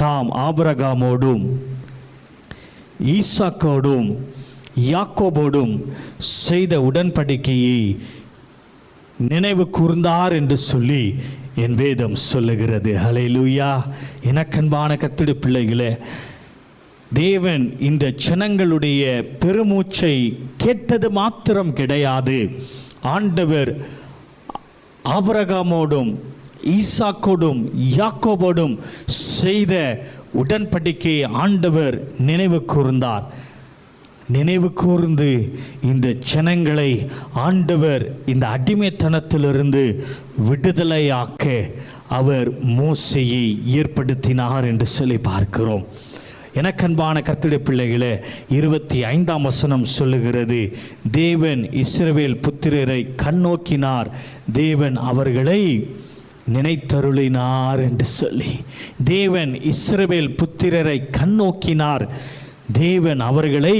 தாம் ஆபிரகாமோடும் ஈசாக்கோடும் யாக்கோபோடும் செய்த உடன்படிக்கையை நினைவு கூர்ந்தார் என்று சொல்லி என் வேதம் சொல்லுகிறது. ஹல்லேலூயா. எனக்கன்பான கர்த்தருடைய பிள்ளைகளே, தேவன் இந்த ஜனங்களுடைய பெருமூச்சை கேட்டது மாத்திரம் கிடையாது, ஆண்டவர் ஆபிரகாமோடும் ஈசாக்கோடும் யாக்கோபோடும் செய்த உடன்படிக்கையை ஆண்டவர் நினைவு கூர்ந்தார். நினைவு கூர்ந்து இந்த ஜனங்களை ஆண்டவர் இந்த அடிமைத்தனத்திலிருந்து விடுதலையாக்க அவர் மோசேயை ஏற்படுத்தினார் என்று சொல்லி பார்க்கிறோம். எனக்கன்பான கர்த்தருடைய பிள்ளைகளே, 25ஆம் வசனம் சொல்லுகிறது, தேவன் இஸ்ரவேல் புத்திரரை கண்ணோக்கினார், தேவன் அவர்களை நினைத்தருளினார் என்று சொல்லி. தேவன் இஸ்ரவேல் புத்திரரை கண்ணோக்கினார், தேவன் அவர்களை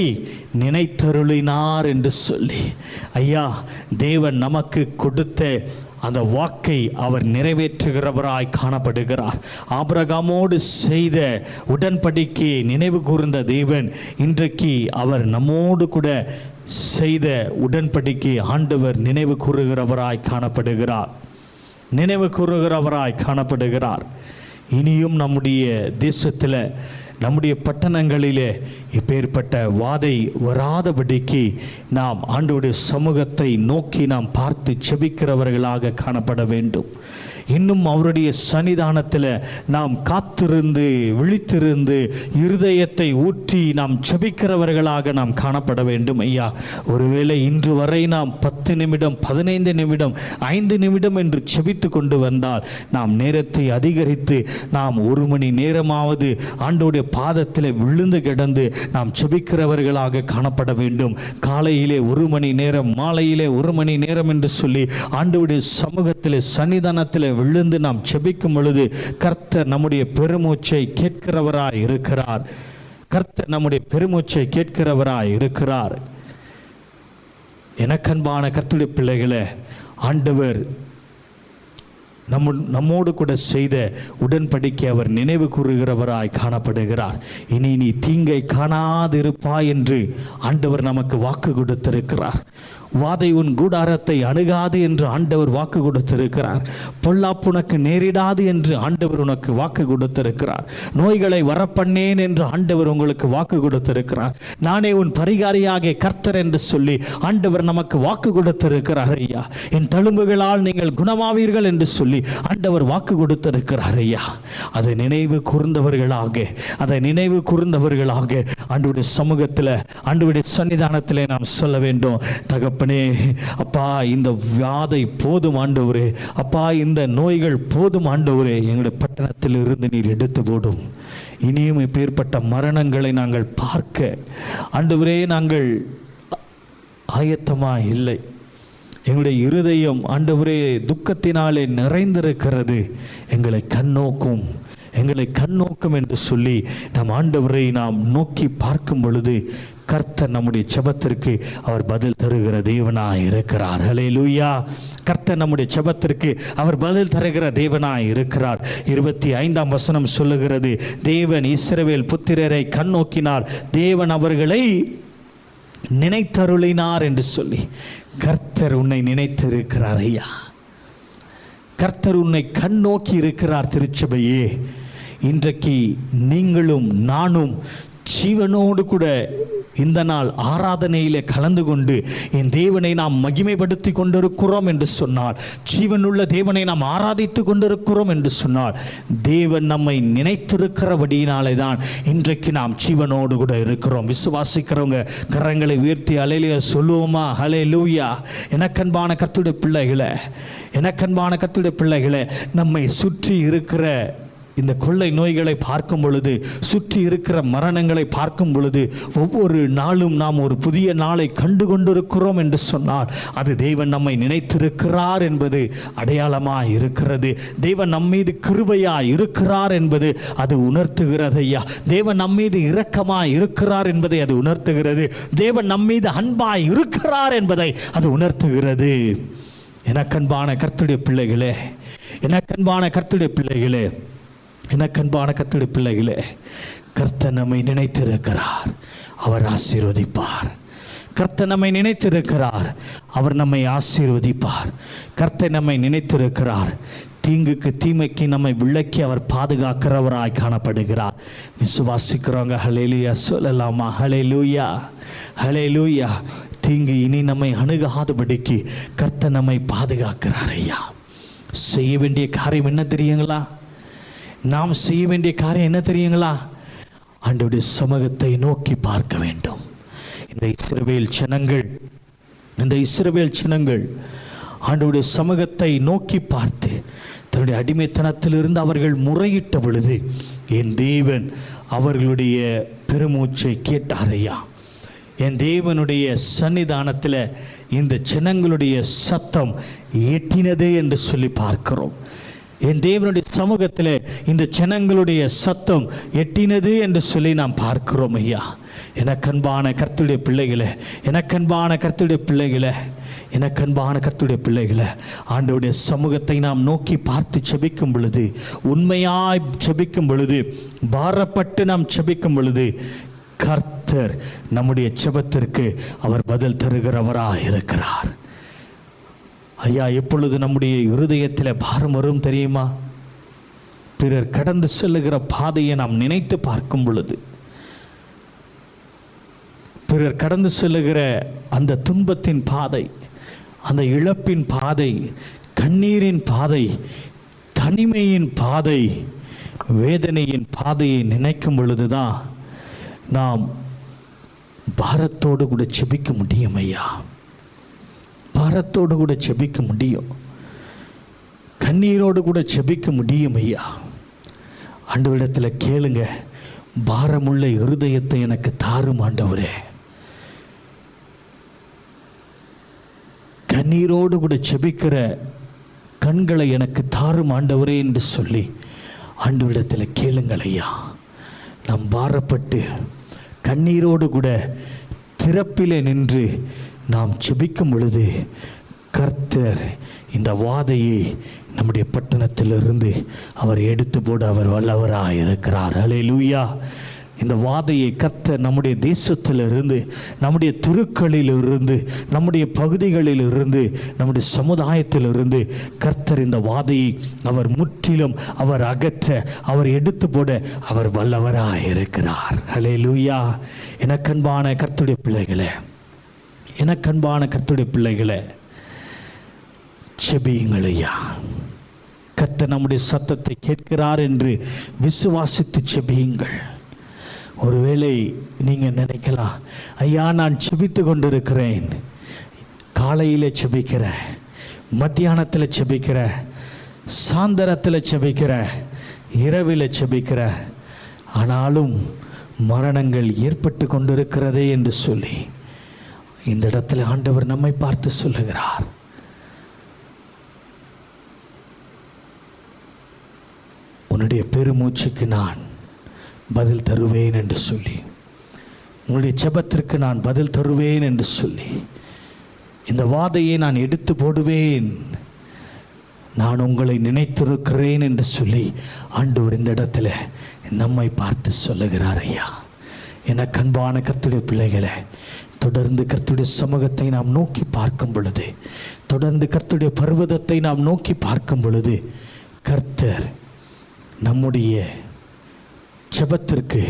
நினைத்தருளினார் என்று சொல்லி. ஐயா, தேவன் நமக்கு கொடுத்த அந்த வாக்கை அவர் நிறைவேற்றுகிறவராய் காணப்படுகிறார். ஆபிரகாமோடு செய்த உடன்படிக்கையை நினைவு கூர்ந்த தேவன் இன்றைக்கு அவர் நம்மோடு கூட செய்த உடன்படிக்கையை ஆண்டவர் நினைவு கூறுகிறவராய் காணப்படுகிறார், நினைவு கூறுகிறவராய் காணப்படுகிறார். இனியும் நம்முடைய தேசத்தில், நம்முடைய பட்டணங்களிலே இப்பேற்பட்ட வாதை வராதபடிக்கு நாம் ஆண்டவருடைய சமூகத்தை நோக்கி நாம் பார்த்து செபிக்கிறவர்களாக காணப்பட வேண்டும். இன்னும் அவருடைய சன்னிதானத்தில் நாம் காத்திருந்து விழித்திருந்து இருதயத்தை ஊற்றி நாம் செபிக்கிறவர்களாக நாம் காணப்பட வேண்டும். ஐயா, ஒருவேளை இன்று வரை நாம் 10 நிமிடம் 15 நிமிடம் 5 நிமிடம் என்று செபித்து கொண்டு வந்தால் நாம் நேரத்தை அதிகரித்து நாம் 1 மணி நேரமாவது ஆண்டவருடைய பாதத்தில் விழுந்து கிடந்து நாம் செபிக்கிறவர்களாக காணப்பட வேண்டும். காலையிலே 1 மணி நேரம், மாலையிலே 1 மணி நேரம் என்று சொல்லி ஆண்டவருடைய சமூகத்தில் சன்னிதானத்தில் விழுந்து நாம் செபிக்கும் பொழுது கர்த்தர் நம்முடைய பெருமூச்சை கேட்கிறவராய் இருக்கிறார். கர்த்தர் நம்முடைய பெருமூச்சை கேட்கிறவராய் இருக்கிறார். எனக்கன்பான கர்த்தருடைய பிள்ளைகளே, ஆண்டவர் நம்மோடு கூட செய்த உடன்படிக்கை அவர் நினைவு கூறுகிறவராய் காணப்படுகிறார். இனி நீ தீங்கை காணாதிருப்பாய் என்று ஆண்டவர் நமக்கு வாக்கு கொடுத்திருக்கிறார். வாதை உன் கூடாரத்தை அணுகாது என்று ஆண்டவர் வாக்கு கொடுத்திருக்கிறார். பொல்லாப்பு உனக்கு நேரிடாது என்று ஆண்டவர் உனக்கு வாக்கு கொடுத்திருக்கிறார். நோய்களை வரப்பண்ணேன் என்று ஆண்டவர் உங்களுக்கு வாக்கு கொடுத்திருக்கிறார். நானே உன் பரிகாரியாக கர்த்தர் என்று சொல்லி ஆண்டவர் நமக்கு வாக்கு கொடுத்திருக்கிறார். ஐயா, என் தழும்புகளால் நீங்கள் குணமாவீர்கள் என்று சொல்லி ஆண்டவர் வாக்கு கொடுத்திருக்கிறார். ஐயா, அதை நினைவு கூர்ந்தவர்களாக ஆண்டவருடைய சமூகத்தில், ஆண்டவருடைய சன்னிதானத்தில் நாம் சொல்ல வேண்டும். தகப்பனே, அப்பா, இந்த வியாதை போதும் ஆண்டவரே, அப்பா, இந்த நோய்கள் போதும் ஆண்டவரே, எங்களுடைய பட்டணத்தில் இருந்து நீர் எடுத்து போடும். இனியும் இப்பேற்பட்ட மரணங்களை நாங்கள் பார்க்க ஆண்டவரே நாங்கள் ஆயத்தமாக இல்லை. எங்களுடைய இருதயம் ஆண்டவரே துக்கத்தினாலே நிறைந்திருக்கிறது. எங்களை கண்ணோக்கும் என்று சொல்லி நம் ஆண்டவரை நாம் நோக்கி பார்க்கும் பொழுது கர்த்தர் நம்முடைய ஜெபத்திற்கு அவர் பதில் தருகிற தேவனாய் இருக்கிறார். ஹல்லேலூயா. கர்த்தர் நம்முடைய ஜெபத்திற்கு அவர் பதில் தருகிற தேவனாய் இருக்கிறார். 25ஆம் வசனம் சொல்லுகிறது, தேவன் இஸ்ரவேல் புத்திரரை கண்ணோக்கினார், தேவன் அவர்களை நினைத்தருளினார் என்று சொல்லி. கர்த்தர் உன்னை நினைத்திருக்கிறார் ஐயா. கர்த்தர் உன்னை கண்ணோக்கி இருக்கிறார். திருச்சபையே, இன்றைக்கு நீங்களும் நானும் ஜீவனோடு கூட இந்த நாள் ஆராதனையிலே கலந்து கொண்டு என் தேவனை நாம் மகிமைப்படுத்தி கொண்டிருக்கிறோம் என்று சொன்னால், ஜீவனுள்ள தேவனை நாம் ஆராதித்து கொண்டிருக்கிறோம் என்று சொன்னால், தேவன் நம்மை நினைத்திருக்கிறபடியினாலே தான் இன்றைக்கு நாம் ஜீவனோடு கூட இருக்கிறோம். விசுவாசிக்கிறவங்க கரங்களை உயர்த்தி அல்லேலூயா சொல்லுவோமா? ஹல்லேலூயா. எனக்கன்பான கர்த்தருடைய பிள்ளைகளே, எனக்கன்பான கர்த்தருடைய பிள்ளைகளே, நம்மை சுற்றி இருக்கிற இந்த கொள்ளை நோய்களை பார்க்கும் பொழுது, சுற்றி இருக்கிற மரணங்களை பார்க்கும் பொழுது, ஒவ்வொரு நாளும் நாம் ஒரு புதிய நாளை கண்டு கொண்டிருக்கிறோம் என்று சொன்னால், அது தேவன் நம்மை நினைத்திருக்கிறார் என்பது அடையாளமாக இருக்கிறது. தேவன் நம்மீது கிருபையாக இருக்கிறார் என்பது அது உணர்த்துகிறது ஐயா. தேவன் நம்மீது இரக்கமாக இருக்கிறார் என்பதை அது உணர்த்துகிறது. தேவன் நம்மீது அன்பாய் இருக்கிறார் என்பதை அது உணர்த்துகிறது. எனக்கன்பான கர்த்தருடைய பிள்ளைகளே, எனக்கன்பான கர்த்தருடைய பிள்ளைகளே, எனக்கன்பான கர்த்தருடைய பிள்ளைகளே, கர்த்தர் நம்மை நினைத்திருக்கிறார், அவர் ஆசீர்வதிப்பார். கர்த்தர் நம்மை நினைத்திருக்கிறார், அவர் நம்மை ஆசீர்வதிப்பார். கர்த்தர் நம்மை நினைத்திருக்கிறார், தீங்குக்கு தீமைக்கு நம்மை விளக்கி அவர் பாதுகாக்கிறவராய் காணப்படுகிறார். விசுவாசிக்கிறவங்க ஹல்லேலூயா சொல்லலாமா? ஹல்லேலூயா, ஹல்லேலூயா. தீங்கு இனி நம்மை அணுகாதபடிக்கு கர்த்தர் நம்மை பாதுகாக்கிறார் ஐயா. செய்ய வேண்டிய காரியம் என்ன தெரியுங்களா? நாம் செய்ய வேண்டிய காரியம் என்ன தெரியுங்களா? ஆண்டவருடைய சமூகத்தை நோக்கி பார்க்க வேண்டும். இந்த இஸ்ரவேல் ஜனங்கள் ஆண்டவருடைய சமூகத்தை நோக்கி பார்த்து தன்னுடைய அடிமைத்தனத்திலிருந்து அவர்கள் முறையிட்ட பொழுது என் தேவன் அவர்களுடைய பெருமூச்சை கேட்டாரையா. என் தேவனுடைய சன்னிதானத்தில் இந்த ஜனங்களுடைய சத்தம் எட்டினது என்று சொல்லி பார்க்கிறோம். என் தேவனுடைய சமூகத்தில் இந்த ஜனங்களுடைய சத்தம் எட்டினது என்று சொல்லி நாம் பார்க்கிறோம் ஐயா. எனக்கன்பான கர்த்தருடைய பிள்ளைகளே, எனக்கன்பான கர்த்தருடைய பிள்ளைகளே, எனக்கன்பான கர்த்தருடைய பிள்ளைகளே, ஆண்டவருடைய சமூகத்தை நாம் நோக்கி பார்த்து செபிக்கும் பொழுது, உண்மையாய் செபிக்கும் பொழுது, பாரப்பட்டு நாம் செபிக்கும் பொழுது, கர்த்தர் நம்முடைய செபத்திற்கு அவர் பதில் தருகிறவராக இருக்கிறார் ஐயா. எப்பொழுது நம்முடைய இருதயத்தில் பாரம் வரும் தெரியுமா? பிறர் கடந்து செல்லுகிற பாதையை நாம் நினைத்து பார்க்கும் பொழுது, பிறர் கடந்து செல்லுகிற அந்த துன்பத்தின் பாதை, அந்த இழப்பின் பாதை, கண்ணீரின் பாதை, தனிமையின் பாதை, வேதனையின் பாதையை நினைக்கும் பொழுதுதான் நாம் பாரத்தோடு கூட செபிக்க முடியும் ஐயா. பாரத்தோடு கூட செபிக்க முடியும், கண்ணீரோடு கூட செபிக்க முடியும் ஐயா. ஆண்டவரிடத்தில் கேளுங்க, பாரமுள்ள இருதயத்தை எனக்கு தாரும் ஆண்டவரே, கண்ணீரோடு கூட செபிக்கிற கண்களை எனக்கு தாரும் ஆண்டவரே என்று சொல்லி ஆண்டவரிடத்தில் கேளுங்கள் ஐயா. நாம் பாரப்பட்டு கண்ணீரோடு கூட திறப்பிலே நின்று நாம் செபிக்கும் பொழுது கர்த்தர் இந்த வாதையை நம்முடைய பட்டணத்திலிருந்து அவர் எடுத்து போட அவர் வல்லவராக இருக்கிறார். ஹல்லேலூயா. இந்த வாதையை கர்த்தர் நம்முடைய தேசத்திலிருந்து, நம்முடைய தெருக்களிலிருந்து, நம்முடைய பகுதிகளிலிருந்து, நம்முடைய சமுதாயத்திலிருந்து கர்த்தர் இந்த வாதையை அவர் முற்றிலும் அவர் அகற்ற, அவர் எடுத்து போட அவர் வல்லவராக இருக்கிறார். ஹல்லேலூயா. எனக்கன்பான கர்த்தருடைய பிள்ளைகளே, எனக்கன்பான கர்த்தருடைய பிள்ளைகளே, செபியுங்கள் ஐயா. கர்த்தர் நம்முடைய சத்தத்தை கேட்கிறார் என்று விசுவாசித்து செபியுங்கள். ஒருவேளை நீங்கள் நினைக்கலாம், ஐயா நான் செபித்து கொண்டிருக்கிறேன், காலையில் செபிக்கிறேன், மத்தியானத்தில் செபிக்கிறேன், சாயந்தரத்தில் செபிக்கிறேன், இரவில் செபிக்கிறேன், ஆனாலும் மரணங்கள் ஏற்பட்டு கொண்டிருக்கிறதே என்று சொல்லி இந்த இடத்துல ஆண்டவர் நம்மை பார்த்து சொல்லுகிறார், உன்னுடைய பெருமூச்சுக்கு நான் பதில் தருவேன் என்று சொல்லி. உங்களுடைய ஜெபத்திற்கு நான் பதில் தருவேன் என்று சொல்லி, இந்த வாதையை நான் எடுத்து போடுவேன், நான் உங்களை நினைத்திருக்கிறேன் என்று சொல்லி ஆண்டவர் இந்த இடத்துல நம்மை பார்த்து சொல்லுகிறார். ஐயா, என கண்பான கர்த்தருடைய பிள்ளைகளை, தொடர்ந்து கர்த்தருடைய சமூகத்தை நாம் நோக்கி பார்க்கும் பொழுது, தொடர்ந்து கர்த்தருடைய பர்வதத்தை நாம் நோக்கி பார்க்கும் பொழுது, கர்த்தர் நம்முடைய ஜெபத்திற்கு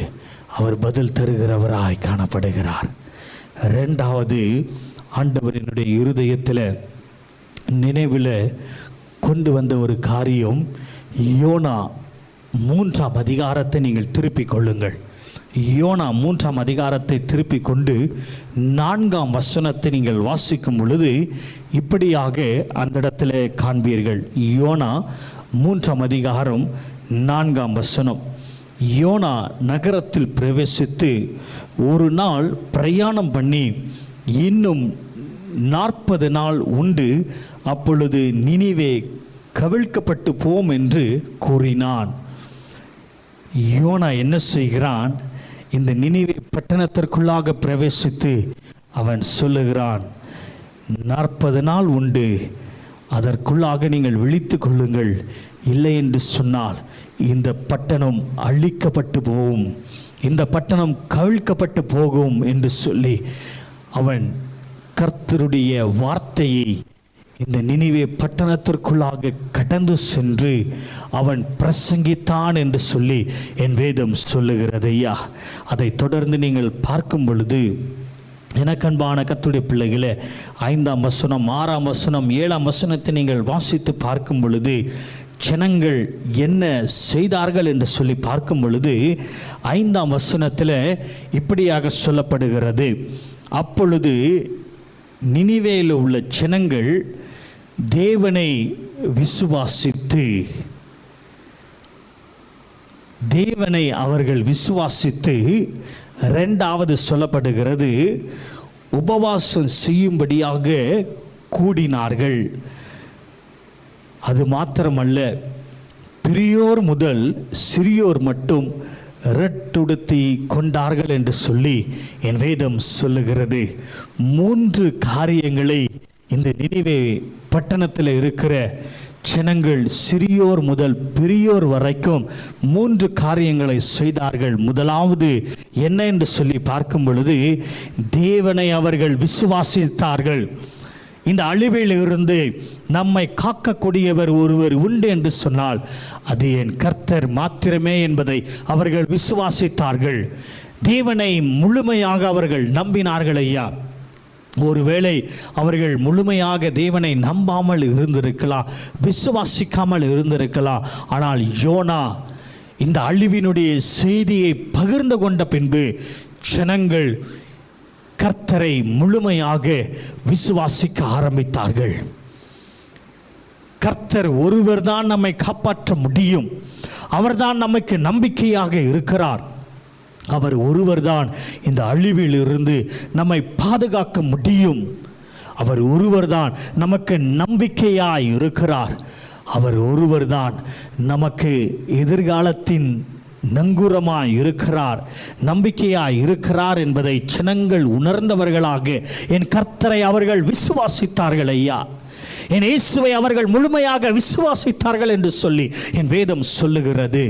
அவர் பதில் தருகிறவராய் காணப்படுகிறார். ரெண்டாவது, ஆண்டவர் என்னுடைய இருதயத்தில் நினைவில் கொண்டு வந்த ஒரு காரியம், யோனா 3ஆம் அதிகாரத்தை நீங்கள் திருப்பிக் கொள்ளுங்கள். யோனா 3ஆம் அதிகாரத்தை திருப்பிக் கொண்டு 4ஆம் வசனத்தை நீங்கள் வாசிக்கும் பொழுது இப்படியாக அந்த இடத்துல காண்பீர்கள். யோனா 3ஆம் அதிகாரம் 4ஆம் வசனம். யோனா நகரத்தில் பிரவேசித்து ஒரு நாள் பிரயாணம் பண்ணி இன்னும் 40 நாள் உண்டு, அப்பொழுது நினிவே கவிழ்க்கப்பட்டு போம் என்று கூறினான். யோனா என்ன செய்கிறான்? இந்த நினிவே பட்டணத்திற்குள்ளாக பிரவேசித்து அவன் சொல்லுகிறான், 40 நாள் உண்டு, அதற்குள்ளாக நீங்கள் விழித்து கொள்ளுங்கள், இல்லை என்று சொன்னால் இந்த பட்டணம் அழிக்கப்பட்டு போகும், இந்த பட்டணம் கவிழ்க்கப்பட்டு போகும் என்று சொல்லி அவன் கர்த்தருடைய வார்த்தையை இந்த நினிவே பட்டணத்திற்குள்ளாக கடந்து சென்று அவன் பிரசங்கித்தான் என்று சொல்லி என் வேதம் சொல்லுகிறது. ஐயா, அதை தொடர்ந்து நீங்கள் பார்க்கும் பொழுது, எனக்கன்பான கர்த்தருடைய பிள்ளைகளே, 5ஆம் வசனம், 6ஆம் வசனம், 7ஆம் வசனத்தை நீங்கள் வாசித்து பார்க்கும் பொழுது ஜனங்கள் என்ன செய்தார்கள் என்று சொல்லி பார்க்கும் பொழுது 5ஆம் வசனத்தில் இப்படியாக சொல்லப்படுகிறது, அப்பொழுது நினிவேயில் உள்ள ஜனங்கள் தேவனை விசுவாசித்து, தேவனை அவர்கள் விசுவாசித்து, இரண்டாவது சொல்லப்படுகிறது உபவாசம் செய்யும்படியாக கூடினார்கள். அது மாத்திரமல்ல, பெரியோர் முதல் சிறியோர் மட்டும் இரட்டுடுத்தி கொண்டார்கள் என்று சொல்லி என் வேதம் சொல்லுகிறது. 3 காரியங்களை இந்த நினிவே பட்டணத்தில் இருக்கிற ஜனங்கள், சிறியோர் முதல் பெரியோர் வரைக்கும் 3 காரியங்களை செய்தார்கள். முதலாவது என்ன என்று சொல்லி பார்க்கும் பொழுது, தேவனை அவர்கள் விசுவாசித்தார்கள். இந்த அழிவில் இருந்து நம்மை காக்கக்கூடியவர் ஒருவர் உண்டு என்று சொன்னால் அது என் கர்த்தர் மாத்திரமே என்பதை அவர்கள் விசுவாசித்தார்கள். தேவனை முழுமையாக அவர்கள் நம்பினார்கள். ஐயா, ஒருவேளை அவர்கள் முழுமையாக தேவனை நம்பாமல் இருந்திருக்கலாம், விசுவாசிக்காமல் இருந்திருக்கலாம். ஆனால் யோனா இந்த அழிவினுடைய செய்தியை பகிர்ந்து கொண்ட பின்பு ஜனங்கள் கர்த்தரை முழுமையாக விசுவாசிக்க ஆரம்பித்தார்கள். கர்த்தர் ஒருவர் தான் நம்மை காப்பாற்ற முடியும், அவர்தான் நமக்கு நம்பிக்கையாக இருக்கிறார், அவர் ஒருவர் தான் இந்த அழிவில் இருந்து நம்மை பாதுகாக்க முடியும், அவர் ஒருவர் தான் நமக்கு நம்பிக்கையாய் இருக்கிறார், அவர் ஒருவர் தான் நமக்கு எதிர்காலத்தின் நங்கூரமாய் இருக்கிறார், நம்பிக்கையாய் இருக்கிறார் என்பதை ஜனங்கள் உணர்ந்தவர்களாக என் கர்த்தரை அவர்கள் விசுவாசித்தார்கள். ஐயா, என் இயேசுவை அவர்கள் முழுமையாக விசுவாசித்தார்கள் என்று சொல்லி என் வேதம் சொல்லுகிறது.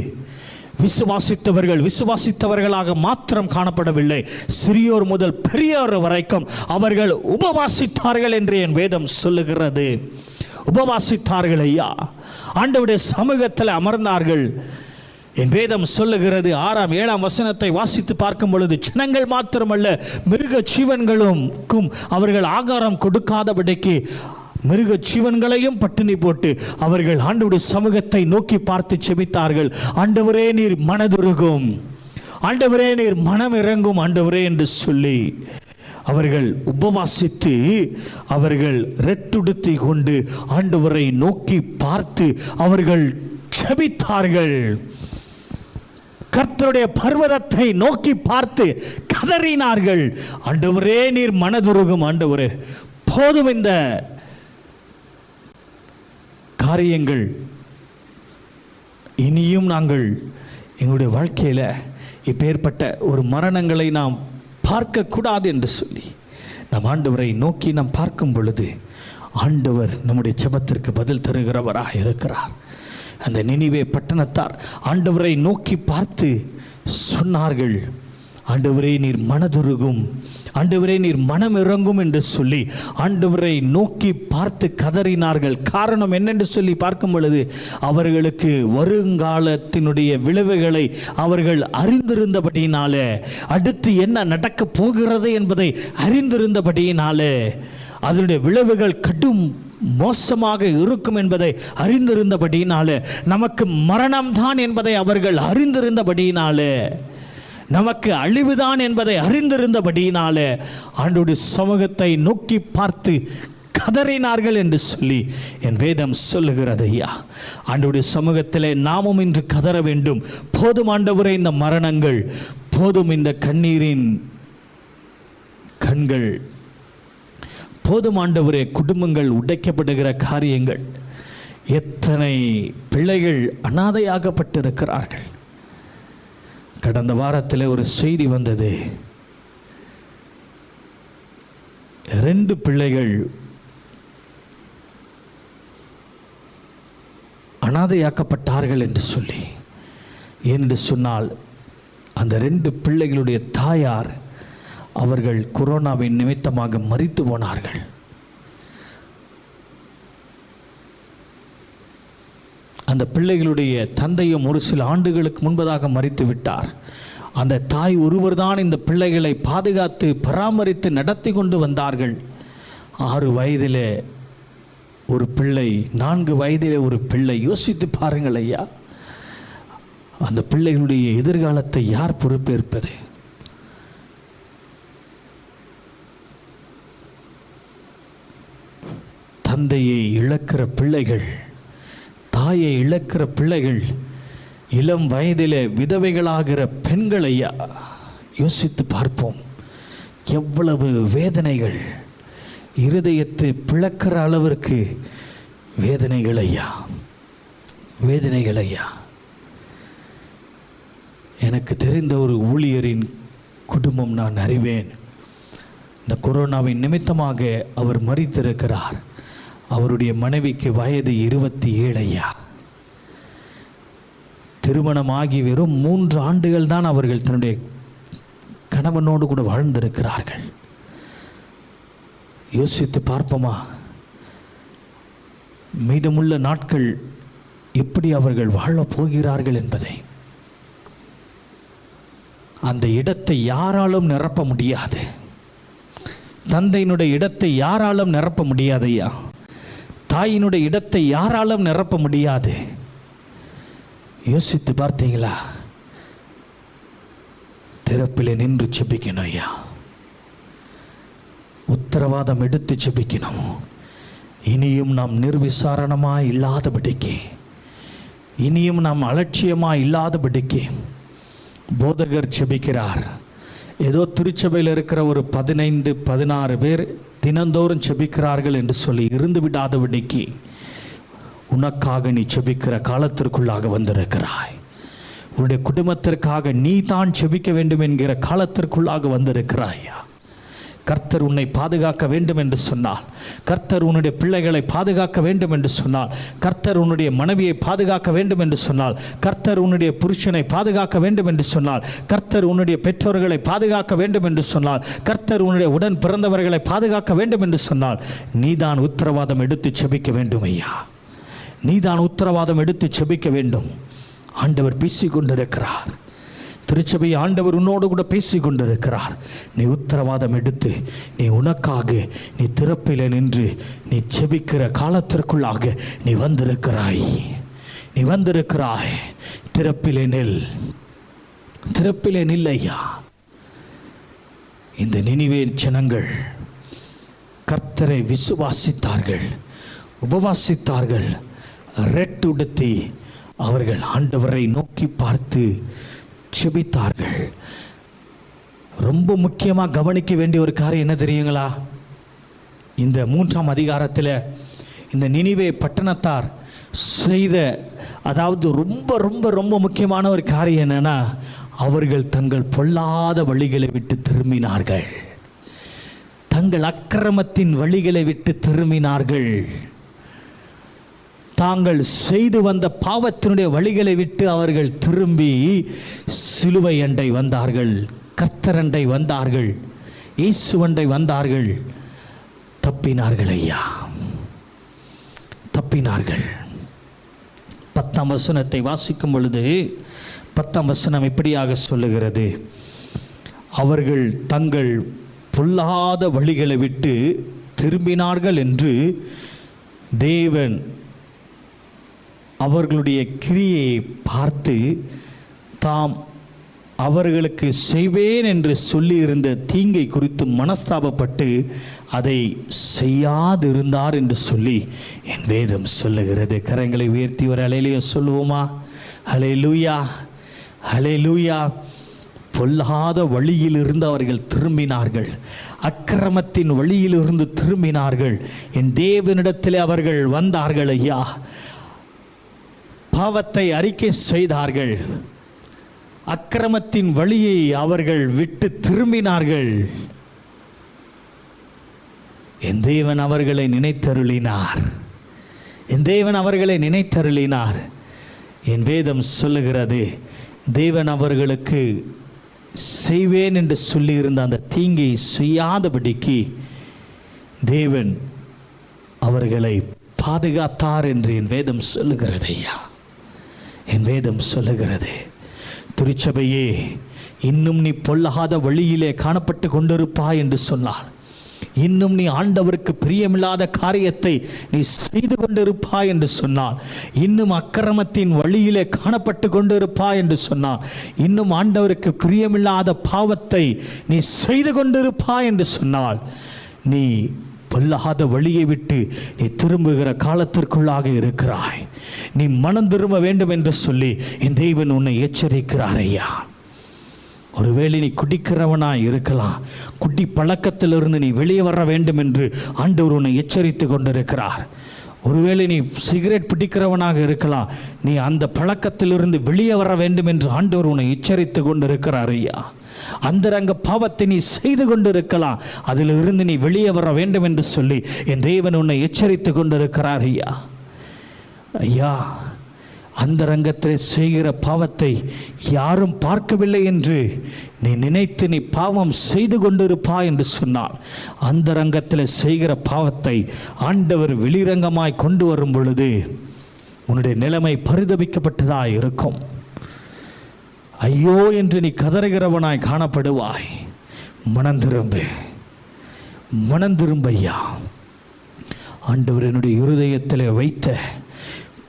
விசுவாசித்தவர்களாக மாத்திரம் காணப்படவில்லை, சிறியோர் முதல் பெரியோர் வரைக்கும் அவர்கள் உபவாசித்தார்கள் என்று என் வேதம் சொல்லுகிறது. உபவாசித்தார்கள். ஐயா, ஆண்டவருடைய சமூகத்தில் அமர்ந்தார்கள். என் வேதம் சொல்லுகிறது, 6ஆம் 7ஆம் வசனத்தை வாசித்து பார்க்கும் பொழுது, ஜனங்கள் மாத்திரமல்ல மிருக ஜீவன்களுக்கும் அவர்கள் ஆகாரம் கொடுக்காதபடிக்கு மிருக ஜீவன்களையும் பட்டினி போட்டு அவர்கள் ஆண்டவருடைய சமூகத்தை நோக்கி பார்த்து செபித்தார்கள். ஆண்டவரே நீர் மனதுருகும், ஆண்டவரே நீர் மனம் இறங்கும் ஆண்டவரே என்று சொல்லி அவர்கள் உபவாசித்து அவர்கள் ரெட்டுடுத்தி கொண்டு ஆண்டவரை நோக்கி பார்த்து அவர்கள் செபித்தார்கள். கர்த்தருடைய பர்வதத்தை நோக்கி பார்த்து கதறினார்கள், ஆண்டவரே நீர் மனதுருகும், ஆண்டவரே போதும் இந்த காரியங்கள், இனியும் நாங்கள் எங்களுடைய வாழ்க்கையில் இப்பேற்பட்ட ஒரு மரணங்களை நாம் பார்க்கக்கூடாது என்று சொல்லி நம் ஆண்டவரை நோக்கி நாம் பார்க்கும் பொழுது ஆண்டவர் நம்முடைய ஜெபத்திற்கு பதில் தருகிறவராக இருக்கிறார். அந்த நினிவே பட்டணத்தார் ஆண்டவரை நோக்கி பார்த்து சொன்னார்கள், ஆண்டவரே நீர் மனதுருகும், ஆண்டவரே நீர் மனம் இறங்கும் என்று சொல்லி ஆண்டவரை நோக்கி பார்த்து கதறினார்கள். காரணம் என்னென்று சொல்லி பார்க்கும் பொழுது அவர்களுக்கு வருங்காலத்தினுடைய விளைவுகளை அவர்கள் அறிந்திருந்தபடியினாலே, அடுத்து என்ன நடக்கப் போகிறது என்பதை அறிந்திருந்தபடியினாலே, அதனுடைய விளைவுகள் கடும் மோசமாக இருக்கும் என்பதை அறிந்திருந்தபடியினாலே, நமக்கு மரணம்தான் என்பதை அவர்கள் அறிந்திருந்தபடியினாலே, நமக்கு அழிவுதான் என்பதை அறிந்திருந்தபடியினாலே ஆண்டவருடைய சமூகத்தை நோக்கி பார்த்து கதறினார்கள் என்று சொல்லி என் வேதம் சொல்லுகிறது. ஐயா, ஆண்டவருடைய சமூகத்திலே நாமும் இன்று கதற வேண்டும். போதும் ஆண்டவரே இந்த மரணங்கள், போதும் இந்த கண்ணீரின் கண்கள், போதும் ஆண்டவரே குடும்பங்கள் உடைக்கப்படுகிற காரியங்கள். எத்தனை பிள்ளைகள் அனாதையாகப்பட்டிருக்கிறார்கள். கடந்த வாரத்தில் ஒரு செய்தி வந்தது, 2 பிள்ளைகள் அனாதையாக்கப்பட்டார்கள் என்று சொல்லி. என்று சொன்னால் அந்த 2 பிள்ளைகளுடைய தாயார் அவர்கள் கொரோனாவின் நிமித்தமாக மரித்து போனார்கள். அந்த பிள்ளைகளுடைய தந்தையும் ஒரு சில ஆண்டுகளுக்கு முன்பதாக மரித்து விட்டார். அந்த தாய் ஒருவர்தான் இந்த பிள்ளைகளை பாதுகாத்து பராமரித்து நடத்தி கொண்டு வந்தார்கள். 6 வயதிலே ஒரு பிள்ளை, 4 வயதிலே ஒரு பிள்ளை. யோசித்து பாருங்கள் ஐயா, அந்த பிள்ளைகளுடைய எதிர்காலத்தை யார் பொறுப்பேற்பது? தந்தையை இழக்கிற பிள்ளைகள், தாயை இழக்கிற பிள்ளைகள், இளம் வயதிலே விதவைகளாகிற பெண்கள். ஐயா, யோசித்து பார்ப்போம், எவ்வளவு வேதனைகள், இருதயத்தை பிளக்கிற அளவிற்கு வேதனைகள் ஐயா, வேதனைகள் ஐயா. எனக்கு தெரிந்த ஒரு ஊழியரின் குடும்பம் நான் அறிவேன். இந்த கொரோனாவின் நிமித்தமாக அவர் மரித்திருக்கிறார். அவருடைய மனைவிக்கு வயது 27 ஐயா. திருமணமாகி வெறும் 3 ஆண்டுகள் தான் அவர்கள் தன்னுடைய கணவனோடு கூட வாழ்ந்திருக்கிறார்கள். யோசித்து பார்ப்போமா, மீதமுள்ள நாட்கள் எப்படி அவர்கள் வாழப் போகிறார்கள் என்பதை. அந்த இடத்தை யாராலும் நிரப்ப முடியாது. தந்தையினுடைய இடத்தை யாராலும் நிரப்ப முடியாது ஐயா. தாயினுடைய இடத்தை யாராலும் நிரப்ப முடியாது. யோசித்து பார்த்தீங்களா? திறப்பிலே நின்று செபிக்கணும் ஐயா. உத்தரவாதம் எடுத்து செபிக்கணும். இனியும் நாம் நிர்விசாரணமாய் இல்லாதபடிக்கு, இனியும் நாம் அலட்சியமாய் இல்லாதபடிக்கு. போதகர் செபிக்கிறார். ஏதோ திருச்சபையில் இருக்கிற ஒரு 15-16 பேர் தினந்தோறும் செபிக்கிறார்கள் என்று சொல்லி இருந்து விடாதபடிக்கு உனக்காக நீ செபிக்கிற காலத்திற்குள்ளாக வந்திருக்கிறாய். உன்னுடைய குடும்பத்திற்காக நீ தான் செபிக்க வேண்டும் என்கிற காலத்திற்குள்ளாக வந்திருக்கிறாயா. கர்த்தர் உன்னை பாதுகாக்க வேண்டும் என்று சொன்னால், கர்த்தர் உன்னுடைய பிள்ளைகளை பாதுகாக்க வேண்டும் என்று சொன்னால், கர்த்தர் உன்னுடைய மனைவியை பாதுகாக்க வேண்டும் என்று சொன்னால், கர்த்தர் உன்னுடைய புருஷனை பாதுகாக்க வேண்டும் என்று சொன்னால், கர்த்தர் உன்னுடைய பெற்றோர்களை பாதுகாக்க வேண்டும் என்று சொன்னால், கர்த்தர் உன்னுடைய உடன் பிறந்தவர்களை பாதுகாக்க வேண்டும் என்று சொன்னால், நீதான் உத்தரவாதம் எடுத்து செபிக்க வேண்டும் ஐயா. நீதான் உத்தரவாதம் எடுத்து செபிக்க வேண்டும். ஆண்டவர் பேசிக் கொண்டிருக்கிறார். திருச்சபை ஆண்டவர் உன்னோடு கூட பேசி கொண்டிருக்கிறார். நீ உத்தரவாதம் எடுத்து, நீ உனக்காக நீ திறப்பிலே நின்று நீ செபிக்கிற காலத்திற்குள்ளாக நீ வந்திருக்கிறாய். நீ வந்திருக்கிறாய். திறப்பிலே நெல், திறப்பிலே நில்லையா. இந்த நினிவே ஜனங்கள் கர்த்தரை விசுவாசித்தார்கள், உபவாசித்தார்கள், ரெட்டுடுத்தி அவர்கள் ஆண்டவரை நோக்கி பார்த்து செபித்தார்கள். ரொம்ப முக்கியமாக கவனிக்க வேண்டிய ஒரு காரியம் என்ன தெரியுங்களா? இந்த 3ஆம் அதிகாரத்தில் இந்த நினிவே பட்டணத்தார் செய்த, அதாவது ரொம்ப ரொம்ப ரொம்ப முக்கியமான ஒரு காரியம் என்னன்னா, அவர்கள் தங்கள் பொல்லாத வழிகளை விட்டு திரும்பினார்கள். தங்கள் அக்கிரமத்தின் வழிகளை விட்டு திரும்பினார்கள். தாங்கள் செய்து வந்த பாவத்தினுடைய வழிகளை விட்டு அவர்கள் திரும்பி சிலுவை அண்டை வந்தார்கள், கர்த்தரண்டை வந்தார்கள், இயேசுவண்டை வந்தார்கள். தப்பினார்கள் ஐயா, தப்பினார்கள். 10ஆம் வசனத்தை வாசிக்கும் பொழுது 10ஆம் வசனம் இப்படியாக சொல்லுகிறது, அவர்கள் தங்கள் பொல்லாத வழிகளை விட்டு திரும்பினார்கள் என்று தேவன் அவர்களுடைய கிரியையை பார்த்து தாம் அவர்களுக்கு செய்வேன் என்று சொல்லியிருந்த தீங்கை குறித்து மனஸ்தாபப்பட்டு அதை செய்யாதிருந்தார் என்று சொல்லி என் வேதம் சொல்லுகிறது. கரங்களை உயர்த்தி ஒரு ஹல்லேலூயா சொல்லுவோமா? ஹல்லேலூயா, ஹல்லேலூயா. பொல்லாத வழியிலிருந்து அவர்கள் திரும்பினார்கள், அக்கிரமத்தின் வழியிலிருந்து திரும்பினார்கள். என் தேவனிடத்தில் அவர்கள் வந்தார்கள் ஐயா, பாவத்தை அறிக்கை செய்தார்கள், அக்கிரமத்தின் வழியை அவர்கள் விட்டு திரும்பினார்கள். என் தேவன் அவர்களை நினைத்தருளினார், என் தேவன் அவர்களை நினைத்தருளினார். என் வேதம் சொல்லுகிறது, தேவன் அவர்களுக்கு செய்வேன் என்று சொல்லியிருந்த அந்த தீங்கை செய்யாதபடிக்கு தேவன் அவர்களை பாதுகாத்தார் என்று என் வேதம் சொல்லுகிறது ஐயா, என் வேதம் சொல்லுகிறது. திருச்சபையே, இன்னும் நீ பொல்லாத வழியிலே காணப்பட்டு கொண்டிருப்பாய் என்று சொன்னார். இன்னும் நீ ஆண்டவருக்கு பிரியமில்லாத காரியத்தை நீ செய்து கொண்டிருப்பாய் என்று சொன்னார். இன்னும் அக்கிரமத்தின் வழியிலே காணப்பட்டு கொண்டிருப்பாய் என்று சொன்னார். இன்னும் ஆண்டவருக்கு பிரியமில்லாத பாவத்தை நீ செய்து கொண்டிருப்பாய் என்று சொன்னால், நீ பொல்லாத வழியை விட்டு நீ திரும்புகிற காலத்திற்குள்ளாக இருக்கிறாய். நீ மனம் திரும்ப வேண்டும் என்று சொல்லி என் தேவன் உன்னை எச்சரிக்கிறார் ஐயா. ஒருவேளை நீ குடிக்கிறவனாய் இருக்கலாம், குடி பழக்கத்திலிருந்து நீ வெளியே வர வேண்டும் என்று ஆண்டவர் உன்னை எச்சரித்து கொண்டிருக்கிறார். ஒருவேளை நீ சிகரெட் பிடிக்கிறவனாக இருக்கலாம், நீ அந்த பழக்கத்திலிருந்து வெளியே வர வேண்டும் என்று ஆண்டவர் உன்னை எச்சரித்து கொண்டிருக்கிறார் ஐயா. அந்தரங்க பாவத்தை நீ செய்து கொண்டிருக்கலாம், அதிலிருந்து நீ வெளியே வர வேண்டும் என்று சொல்லி என் தேவன் உன்னை எச்சரித்து கொண்டிருக்கிறார் ஐயா. ஐயா, அந்த ரங்கத்தில் செய்கிற பாவத்தை யாரும் பார்க்கவில்லை என்று நீ நினைத்து நீ பாவம் செய்து கொண்டிருப்பா என்று சொன்னால், அந்த ரங்கத்தில் செய்கிற பாவத்தை ஆண்டவர் வெளிரங்கமாய் கொண்டு வரும் பொழுது உன்னுடைய நிலைமை பரிதபிக்கப்பட்டதாய் இருக்கும். ஐயோ என்று நீ கதறுகிறவனாய் காணப்படுவாய். மனம் திரும்பு, மனம் திரும்பையா. ஆண்டவர் என்னுடைய இருதயத்தில் வைத்த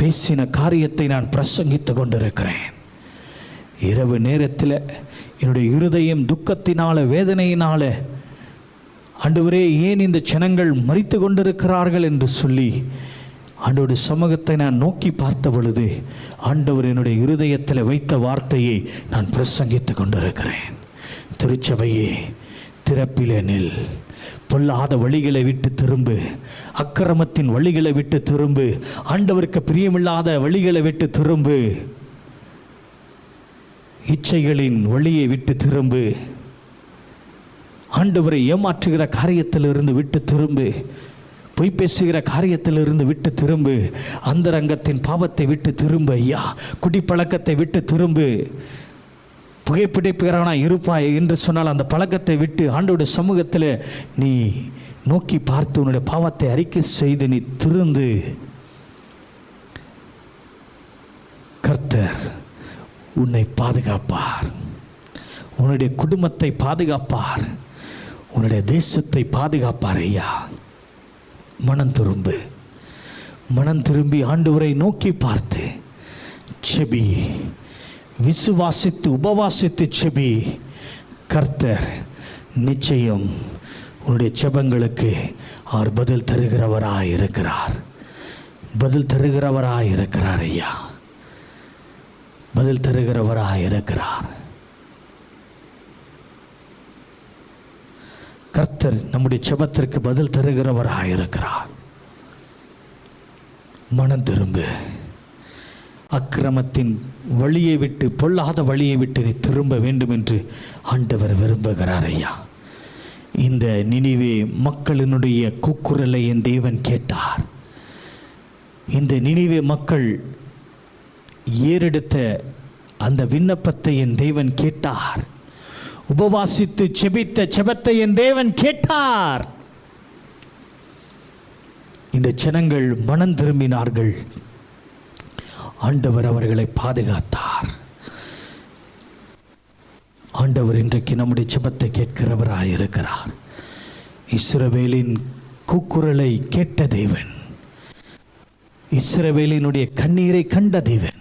பேசின காரியத்தை நான் பிரசங்கித்து கொண்டிருக்கிறேன். இரவு நேரத்தில் என்னுடைய இருதயம் துக்கத்தினால, வேதனையினால, ஆண்டவரே ஏன் இந்த ஜனங்கள் மரித்து கொண்டிருக்கிறார்கள் என்று சொல்லி ஆண்டவருடைய சமூகத்தை நான் நோக்கி பார்த்த பொழுது ஆண்டவர் என்னுடைய இருதயத்தில் வைத்த வார்த்தையை நான் பிரசங்கித்து கொண்டிருக்கிறேன். திருச்சபையே, திறப்பிலே நில், பொல்லாத வழிகளை விட்டு திரும்பு, அக்கிரமத்தின் வழிகளை விட்டு திரும்பு, ஆண்டவருக்கு பிரியமில்லாத வழிகளை விட்டு திரும்பு, இச்சைகளின் வழியை விட்டு திரும்பு, ஆண்டவரை ஏமாற்றுகிற காரியத்திலிருந்து விட்டு திரும்பு, பொய் பேசுகிற காரியத்திலிருந்து விட்டு திரும்பு, அந்த ரங்கத்தின் பாவத்தை விட்டு திரும்பு ஐயா. குடிப்பழக்கத்தை விட்டு திரும்பு. புகைப்பிடிப்புகிறவனா இருப்பாய் என்று சொன்னால் அந்த பழக்கத்தை விட்டு ஆண்டவருடைய சமூகத்தில் நீ நோக்கி பார்த்து உன்னுடைய பாவத்தை அறிக்கை செய்து நீ திருந்து. கர்த்தர் உன்னை பாதுகாப்பார், உன்னுடைய குடும்பத்தை பாதுகாப்பார், உன்னுடைய தேசத்தை பாதுகாப்பார் ஐயா. மனம் திரும்பு, மனம் திரும்பி ஆண்டவரை நோக்கி பார்த்து செபி, விசுவாசித்து உபவாசித்து செபி. கர்த்தர் நிச்சயம் உன்னுடைய செபங்களுக்கு அவர் பதில் தருகிறவராய் இருக்கிறார், பதில் தருகிறவராய் இருக்கிறார் ஐயா, பதில் தருகிறவராய் இருக்கிறார். கர்த்தர் நம்முடைய செபத்திற்கு பதில் தருகிறவராய் இருக்கிறார். மனம் திரும்பு. அக்கிரமத்தின் வழியை விட்டு, பொல்லாத வழியை விட்டு நீ திரும்ப வேண்டும் என்று ஆண்டவர் விரும்புகிறார் ஐயா. இந்த நினிவே மக்களினுடைய கூக்குரலை என் தேவன் கேட்டார். இந்த நினிவே மக்கள் ஏறெடுத்த அந்த விண்ணப்பத்தை என் தேவன் கேட்டார். உபவாசித்து செபித்த செபத்தை என் தேவன் கேட்டார். இந்த ஜனங்கள் மனம் திரும்பினார்கள். ஆண்டவர் அவர்களை பாதுகாத்தார். ஆண்டவர் இன்றைக்கு நம்முடைய செபத்தை கேட்கிறவராய் இருக்கிறார். இஸ்ரவேலின் கூக்குரலை கேட்ட தேவன், இஸ்ரவேலினுடைய கண்ணீரை கண்ட தேவன்,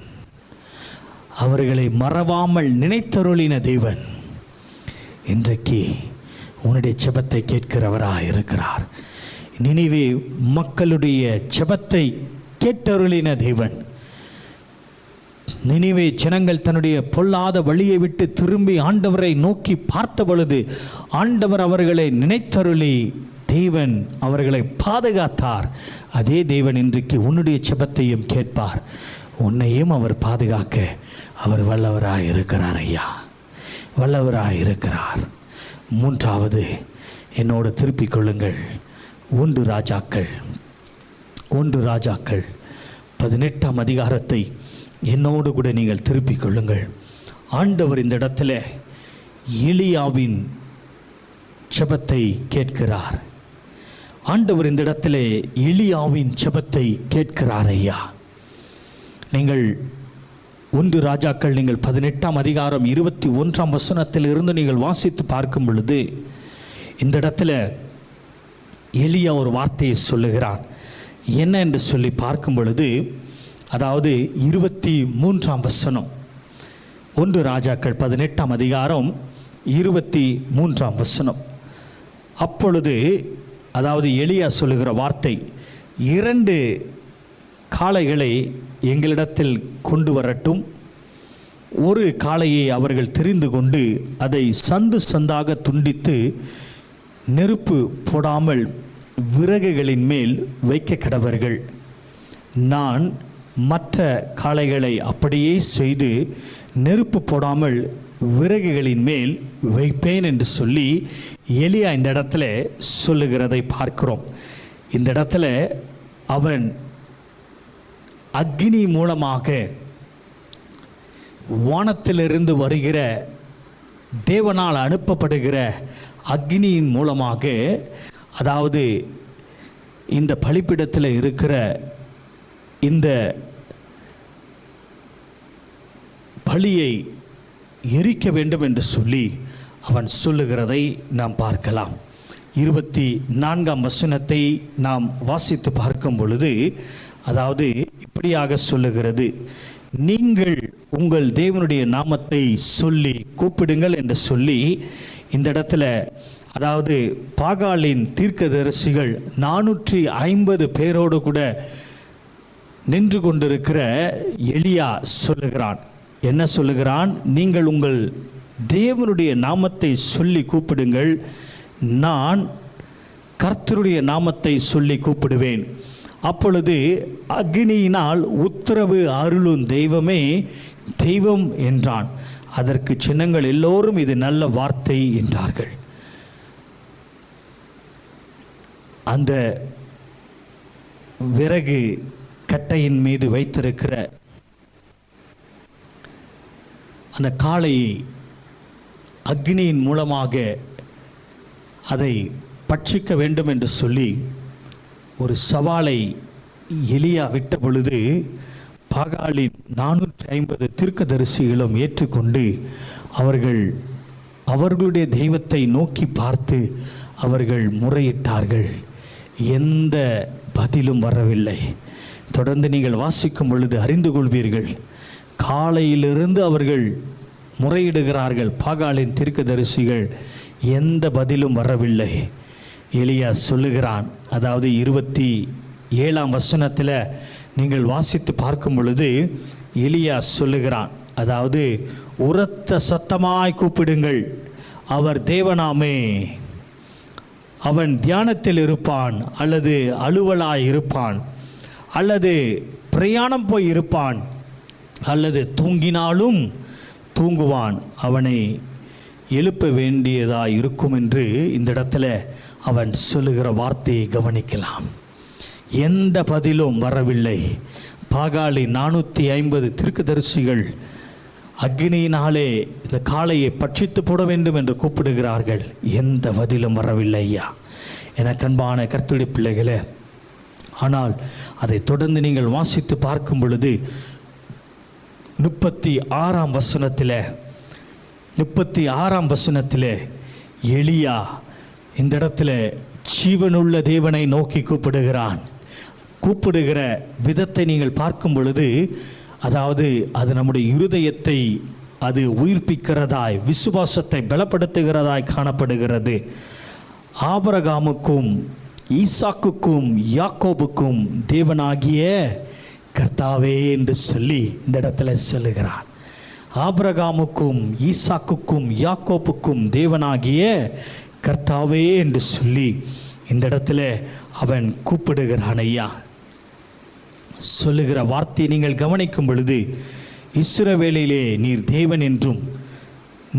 அவர்களை மறவாமல் நினைத்தருளின தேவன் இன்றைக்கு உன்னுடைய செபத்தை கேட்கிறவராய் இருக்கிறார். நினிவே மக்களுடைய செபத்தை கேட்டருளின தேவன். நினிவே ஜனங்கள் தன்னுடைய பொல்லாத வழியை விட்டு திரும்பி ஆண்டவரை நோக்கி பார்த்த பொழுது ஆண்டவர் அவர்களை நினைத்தருளி தேவன் அவர்களை பாதுகாத்தார். அதே தேவன் இன்றைக்கு உன்னுடைய செபத்தையும் கேட்பார். உன்னையும் அவர் பாதுகாக்க அவர் வல்லவராய் இருக்கிறார் ஐயா, வல்லவராய் இருக்கிறார். மூன்றாவது என்னோடு திருப்பிக் கொள்ளுங்கள். 1 ராஜாக்கள் 18ஆம் அதிகாரத்தை என்னோடு கூட நீங்கள் திருப்பிக் கொள்ளுங்கள். ஆண்டவர் இந்த இடத்துல எலியாவின் செபத்தை கேட்கிறார். ஆண்டவர் இந்த இடத்துல எலியாவின் செபத்தை கேட்கிறார் ஐயா. நீங்கள் 1 ராஜாக்கள் நீங்கள் 18ஆம் அதிகாரம் 21ஆம் வசனத்தில் இருந்து நீங்கள் வாசித்து பார்க்கும் பொழுது இந்த இடத்துல எலியா ஒரு வார்த்தையை சொல்லுகிறான். என்ன என்று சொல்லி பார்க்கும் பொழுது, அதாவது 23ஆம் வசனம், 1 ராஜாக்கள் 18ஆம் அதிகாரம் 23ஆம் வசனம். அப்பொழுது அதாவது எலியா சொல்லுகிற வார்த்தை, 2 காளைகளை எங்களிடத்தில் கொண்டு வரட்டும், ஒரு காளையை அவர்கள் தெரிந்து கொண்டு அதை சந்து சந்தாக துண்டித்து நெருப்பு போடாமல் விறகுகளின் மேல் வைக்க கடவர்கள். நான் மற்ற காளைகளை அப்படியே செய்து நெருப்பு போடாமல் விறகுகளின் மேல் வைப்பேன் என்று சொல்லி எலியா இந்த இடத்துல சொல்லுகிறதை பார்க்கிறோம். இந்த இடத்துல அவன் அக்னி மூலமாக, வானத்திலிருந்து வருகிற தேவனால் அனுப்பப்படுகிற அக்னியின் மூலமாக, அதாவது இந்த பலிபீடத்தில் இருக்கிற இந்த பலியை எரிக்க வேண்டும் என்று சொல்லி அவன் சொல்லுகிறதை நாம் பார்க்கலாம். 24ஆம் வசனத்தை நாம் வாசித்து பார்க்கும் பொழுது, அதாவது இப்படியாக சொல்லுகிறது, நீங்கள் உங்கள் தேவனுடைய நாமத்தை சொல்லி கூப்பிடுங்கள் என்று சொல்லி இந்த இடத்துல, அதாவது பாகாலின் தீர்க்கதரிசிகள் 450 பேரோடு கூட நின்று கொண்டிருக்கிற எலியா சொல்லுகிறான். என்ன சொல்லுகிறான்? நீங்கள் உங்கள் தேவனுடைய நாமத்தை சொல்லி கூப்பிடுங்கள், நான் கர்த்தருடைய நாமத்தை சொல்லி கூப்பிடுவேன், அப்பொழுது அக்னியினால் உத்தரவு அருளும் தெய்வமே தெய்வம் என்றான். அதற்கு சின்னங்கள் எல்லோரும் இது நல்ல வார்த்தை என்றார்கள். அந்த விறகு கட்டையின் மீது வைத்திருக்கிற அந்த காளையை அக்னியின் மூலமாக அதை பட்சிக்க வேண்டும் என்று சொல்லி ஒரு சவாலை எலியா விட்ட பொழுது பாகாலின் 450 தீர்க்கதரிசிகளும் ஏற்றுக்கொண்டு அவர்களுடைய தெய்வத்தை நோக்கி பார்த்து அவர்கள் முறையிட்டார்கள். எந்த பதிலும் வரவில்லை. தொடர்ந்து நீங்கள் வாசிக்கும் பொழுது அறிந்து கொள்வீர்கள். காலையிலிருந்து அவர்கள் முறையிடுகிறார்கள். பாகாலின் தீர்க்கதரிசிகள், எந்த பதிலும் வரவில்லை. எலியா சொல்லுகிறான், அதாவது 27ஆம் வசனத்தில் நீங்கள் வாசித்து பார்க்கும் பொழுது எலியா சொல்லுகிறான், அதாவது உரத்த சத்தமாய் கூப்பிடுங்கள், அவர் தேவனாமே, அவன் தியானத்தில் இருப்பான், அல்லது அலுவலாய் இருப்பான், அல்லது பிரயாணம் போய் இருப்பான், அல்லது தூங்கினாலும் தூங்குவான், அவனை எழுப்ப வேண்டியதாக இருக்கும் என்று இந்த இடத்துல அவன் சொல்லுகிற வார்த்தையை கவனிக்கலாம். எந்த பதிலும் வரவில்லை. பாகாலி 450 தீர்க்கதரிசிகள் அக்னியினாலே இந்த காளையை பட்சித்து போட வேண்டும் என்று கூப்பிடுகிறார்கள். எந்த பதிலும் வரவில்லை ஐயா. எனக்கு அன்பான கர்த்தருடைய பிள்ளைகளே, ஆனால் அதை தொடர்ந்து நீங்கள் வாசித்து பார்க்கும் பொழுது 36ஆம் வசனத்தில் எலியா இந்த இடத்துல ஜீவனுள்ள தேவனை நோக்கி கூப்பிடுகிறான். கூப்பிடுகிற விதத்தை நீங்கள் பார்க்கும் பொழுது, அதாவது அது நம்முடைய இருதயத்தை அது உயிர்ப்பிக்கிறதாய், விசுவாசத்தை பலப்படுத்துகிறதாய் காணப்படுகிறது. ஆபிரகாமுக்கும் ஈசாக்குக்கும் யாக்கோபுக்கும் தேவனாகிய கர்த்தாவே என்று சொல்லி இந்த இடத்துல சொல்லுகிறான். ஆபிரகாமுக்கும் ஈசாக்குக்கும் யாக்கோபுக்கும் தேவனாகிய கர்த்தாவே என்று சொல்லி இந்த இடத்துல அவன் கூப்பிடுகிறான் ஐயா. சொல்லுகிற வார்த்தையை நீங்கள் கவனிக்கும் பொழுது, இஸ்ரவேலிலே நீர் தேவன் என்றும்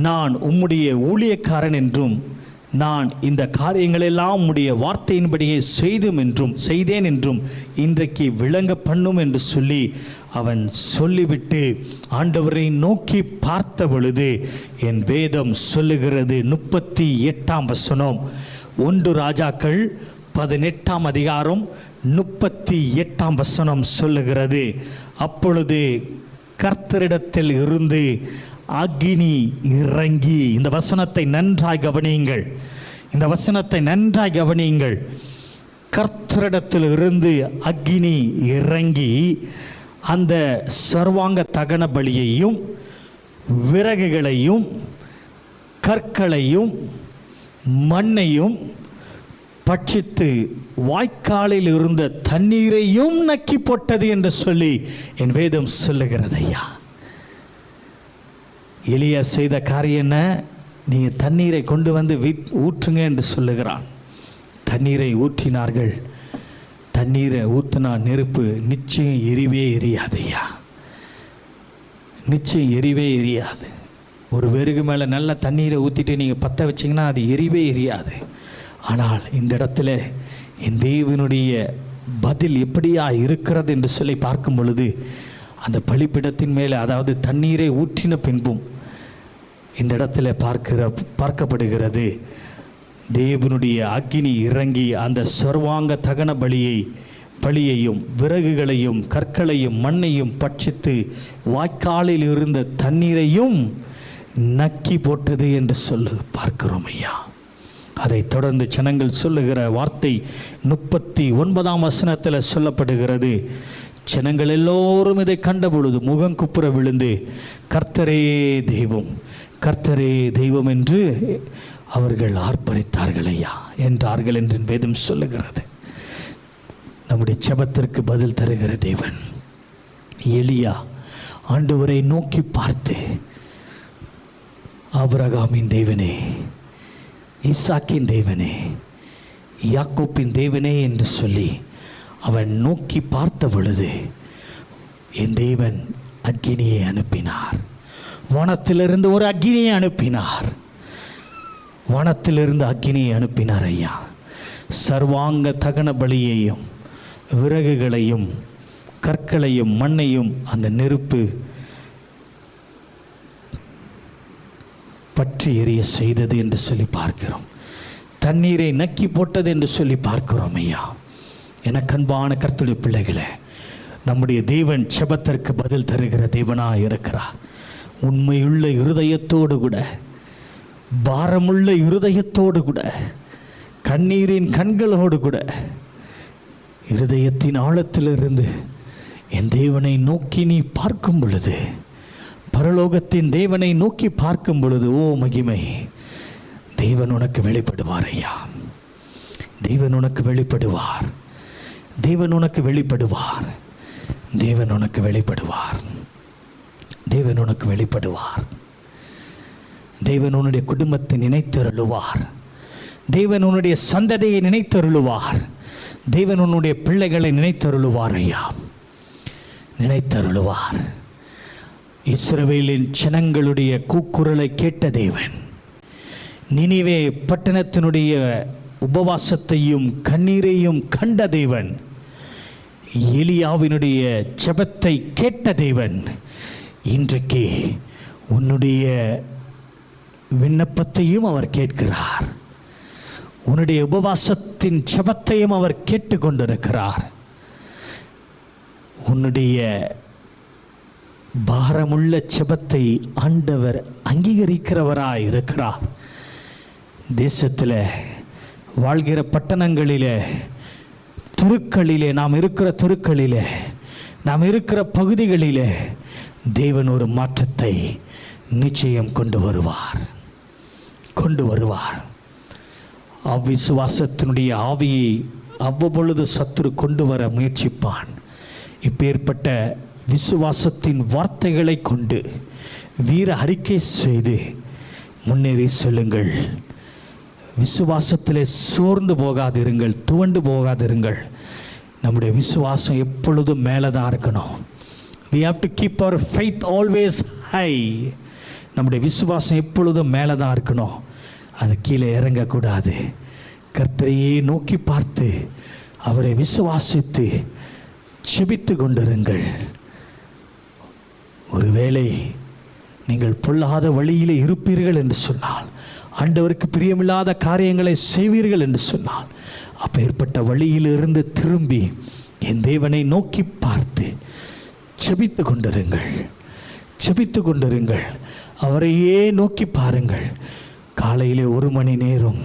நான் உம்முடைய ஊழியக்காரன் என்றும் நான் இந்த காரியங்களெல்லாம் உம்முடைய வார்த்தையின்படியே செய்தேன் என்றும் இன்றைக்கு விளங்க பண்ணும் என்று சொல்லி அவன் சொல்லிவிட்டு ஆண்டவரை நோக்கி பார்த்த பொழுது, என் வேதம் சொல்லுகிறது 38ஆம் வசனம், 1 ராஜாக்கள் 18ஆம் அதிகாரம் 38ஆம் வசனம் சொல்லுகிறது, அப்பொழுது கர்த்தரிடத்தில் இருந்து அக்கினி இறங்கி, இந்த வசனத்தை நன்றாய் கவனியுங்கள், இந்த வசனத்தை நன்றாய் கவனியுங்கள். கர்த்தரிடத்தில் இருந்து அக்கினி இறங்கி அந்த சர்வாங்க தகன பலியையும் விறகுகளையும் கற்களையும் மண்ணையும் பட்சித்து வாய்க்காலில் இருந்த தண்ணீரையும் நக்கி போட்டது என்று சொல்லி என் வேதம் சொல்லுகிறது ஐயா. எலியா செய்த காரியம் என்ன? நீங்கள் தண்ணீரை கொண்டு வந்து ஊற்றுங்க என்று சொல்லுகிறான். தண்ணீரை ஊற்றினார்கள். தண்ணீரை ஊற்றினா நெருப்பு நிச்சயம் எரிவே எரியாது ஐயா, நிச்சயம் எரிவே எரியாது. ஒரு வெறுகு மேலே நல்ல தண்ணீரை ஊற்றிட்டு நீங்கள் பற்ற வச்சிங்கன்னா அது எரிவே எரியாது. ஆனால் இந்த இடத்துல என் தேவனுடைய பதில் எப்படியா இருக்கிறது என்று சொல்லி பார்க்கும் பொழுது, அந்த பலிபீடத்தின் மேலே, அதாவது தண்ணீரை ஊற்றின பின்பும் இந்த இடத்துல பார்க்கப்படுகிறது, தேவனுடைய அக்கினி இறங்கி அந்த சர்வாங்க தகன பலியையும் விறகுகளையும் கற்களையும் மண்ணையும் பட்சித்து வாய்க்காலில் இருந்த தண்ணீரையும் நக்கி போட்டது என்று பார்க்கிறோம் ஐயா. அதை தொடர்ந்து ஜனங்கள் சொல்லுகிற வார்த்தை 39ஆம் வசனத்தில் சொல்லப்படுகிறது, ஜனங்கள் எல்லோரும் இதை கண்ட பொழுது முகம் குப்புற விழுந்து கர்த்தரே தெய்வம், கர்த்தரே தெய்வம் என்று அவர்கள் ஆர்ப்பரித்தார்கள் ஐயா என்றார்கள் என்று வேதம் சொல்லுகிறது. நம்முடைய ஜெபத்திற்கு பதில் தருகிற தேவன். எலியா ஆண்டவரை நோக்கி பார்த்து, ஆபிரகாமின் தேவனே, ஈசாக்கின் தேவனே, யாக்கோப்பின் தேவனே என்று சொல்லி அவன் நோக்கி பார்த்த பொழுது என் தேவன் அக்கினியை அனுப்பினார். வானத்திலிருந்து ஒரு அக்கினியை அனுப்பினார். வானத்திலிருந்து அக்கினியை அனுப்பினார் ஐயா. சர்வாங்க தகன பலியையும் விறகுகளையும் கற்களையும் மண்ணையும் அந்த நெருப்பு பற்றி எரிய செய்தது என்று சொல்லி பார்க்கிறோம். தண்ணீரை நக்கி போட்டது என்று சொல்லி பார்க்கிறோம் ஐயா. எனக்கு அன்பான கர்த்தருடைய பிள்ளைகளே, நம்முடைய தேவன் ஜெபத்திற்கு பதில் தருகிற தேவனாக இருக்கிறார். உண்மையுள்ள இருதயத்தோடு கூட, பாரமுள்ள இருதயத்தோடு கூட, கண்ணீரின் கண்களோடு கூட, இருதயத்தின் ஆழத்திலிருந்து என் தேவனை நோக்கி நீ பார்க்கும் பொழுது, பரலோகத்தின் தேவனை நோக்கி பார்க்கும் பொழுது, ஓ மகிமை, தேவன் உனக்கு வெளிப்படுவார் ஐயா. தேவன் உனக்கு வெளிப்படுவார். தேவன் உனக்கு வெளிப்படுவார். தேவன் உனக்கு வெளிப்படுவார். தேவன் உனக்கு வெளிப்படுவார். தேவன் உன்னுடைய குடும்பத்தை நினைத்தருளுவார். தேவன் உன்னுடைய சந்ததியை நினைத்தருளுவார். தேவன் உன்னுடைய பிள்ளைகளை நினைத்தருளுவார் ஐயா, நினைத்தருளுவார். இஸ்ரவேலின் ஜனங்களுடைய கூக்குரலை கேட்ட தேவன், நினிவே பட்டணத்தினுடைய உபவாசத்தையும் கண்ணீரையும் கண்ட தேவன், எலியாவினுடைய ஜெபத்தை கேட்ட தேவன், இன்றைக்கு உன்னுடைய விண்ணப்பத்தையும் அவர் கேட்கிறார். உன்னுடைய உபவாசத்தின் ஜெபத்தையும் அவர் கேட்டுக்கொண்டிருக்கிறார். உன்னுடைய பாரமுள்ள ஜெபத்தை ஆண்டவர் அங்கீகரிக்கிறவராய் இருக்கிறார். தேசத்தில் வாழ்கிற பட்டணங்களிலே, தெருக்களிலே, நாம் இருக்கிற தெருக்களிலே, நாம் இருக்கிற பகுதிகளிலே தேவன் ஒரு மாற்றத்தை நிச்சயம் கொண்டு வருவார். அவ்விசுவாசத்தினுடைய ஆவியை அவ்வப்பொழுது சத்துரு கொண்டு வர முயற்சிப்பான். இப்பேற்பட்ட விசுவாசத்தின் வார்த்தைகளை கொண்டு வீர அறிக்கை செய்து முன்னேறி செல்லுங்கள். விசுவாசத்திலே சோர்ந்து போகாதிருங்கள், துவண்டு போகாதிருங்கள். நம்முடைய விசுவாசம் எப்பொழுதும் மேலே தான் இருக்கணும். We have to keep our faith always high. நம்முடைய விசுவாசம் எப்பொழுதும் மேலே தான் இருக்கணும், அது கீழே இறங்கக்கூடாது. கர்த்தரையே நோக்கி பார்த்து அவரை விசுவாசித்து செபித்து கொண்டிருங்கள். ஒருவேளை நீங்கள் பொல்லாத வழியிலே இருப்பீர்கள் என்று சொன்னால், ஆண்டவருக்கு பிரியமில்லாத காரியங்களை செய்வீர்கள் என்று சொன்னால், அப்பேற்பட்ட வழியிலிருந்து திரும்பி என் தேவனை நோக்கி பார்த்து செபித்து கொண்டிருங்கள். அவரையே நோக்கி பாருங்கள். காலையிலே 1 மணி நேரம்,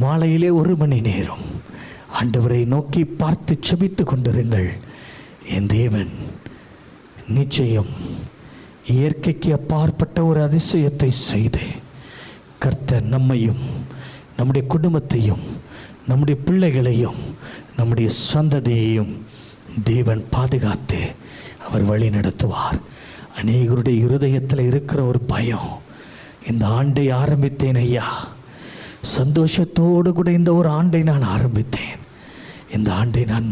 மாலையிலே 1 மணி நேரம் ஆண்டவரை நோக்கி பார்த்து செபித்து கொண்டிருங்கள். என் தேவன் நிச்சயம் இயற்கைக்கு அப்பாற்பட்ட ஒரு அதிசயத்தை செய்து கர்த்தர் நம்மையும், நம்முடைய குடும்பத்தையும், நம்முடைய பிள்ளைகளையும், நம்முடைய சந்ததியையும் தேவன் பாதுகாத்து அவர் வழி நடத்துவார். அநேகருடைய இருதயத்தில் இருக்கிற ஒரு பயம், இந்த ஆண்டை ஆரம்பித்தேன் ஐயா, சந்தோஷத்தோடு கூட இந்த ஒரு ஆண்டை நான் ஆரம்பித்தேன், இந்த ஆண்டை நான்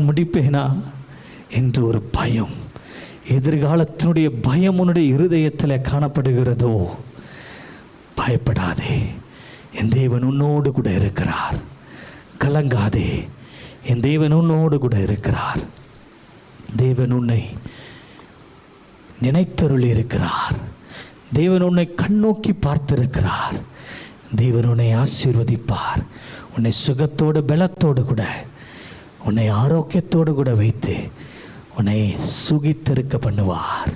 முடிப்பேனா என்று ஒரு பயம், எதிர்காலத்தினுடைய பயம் உன்னுடைய இருதயத்தில் காணப்படுகிறதோ, பயப்படாதே, என் தேவன் உன்னோடு கூட இருக்கிறார். கலங்காதே, என் தேவன் உன்னோடு கூட இருக்கிறார். தேவன் உன்னை நினைத்தருளி இருக்கிறார். தேவன் உன்னை கண்ணோக்கி பார்த்திருக்கிறார். தேவன் உன்னை ஆசீர்வதிப்பார். உன்னை சுகத்தோடு பலத்தோடு கூட, உன்னை ஆரோக்கியத்தோடு கூட வைத்து உன்னை சுகித்திருக்க பண்ணுவார்.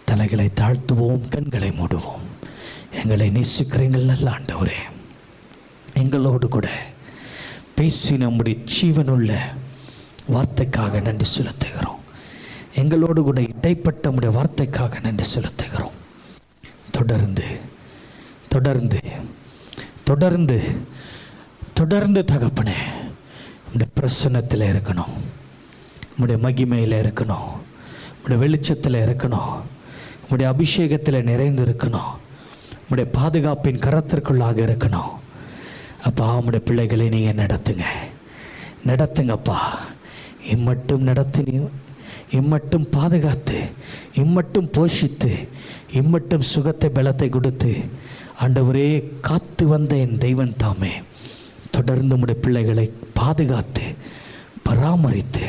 தலைகளை தாழ்த்துவோம், கண்களை மூடுவோம். எங்களை நேசிக்கிறீங்கள் நல்ல ஆண்டவரே, எங்களோடு கூட பேசி நம்முடைய ஜீவனுள்ள வார்த்தைக்காக நன்றி செலுத்துகிறோம். எங்களோடு கூட இடைப்பட்ட நம்முடைய வார்த்தைக்காக நன்றி செலுத்துகிறோம். தொடர்ந்து தொடர்ந்து தொடர்ந்து தொடர்ந்து தகப்பனே, நம்முடைய பிரசன்னத்தில் இருக்கணும், நம்முடைய மகிமையில் இருக்கணும், நம்முடைய வெளிச்சத்தில் இருக்கணும், நம்முடைய அபிஷேகத்தில் நிறைந்து இருக்கணும், நம்முடைய பாதுகாப்பின் கரத்திற்குள்ளாக இருக்கணும். அப்பா, நம்முடைய பிள்ளைகளை நீங்கள் நடத்துங்கப்பா. இம்மட்டும் நடத்தி, இம்மட்டும் பாதுகாத்து, இம்மட்டும் போஷித்து, இம்மட்டும் சுகத்தை பலத்தை கொடுத்து ஆண்டவரே காத்து வந்த என் தெய்வன் தாமே தொடர்ந்து உடைய பிள்ளைகளை பாதுகாத்து பராமரித்து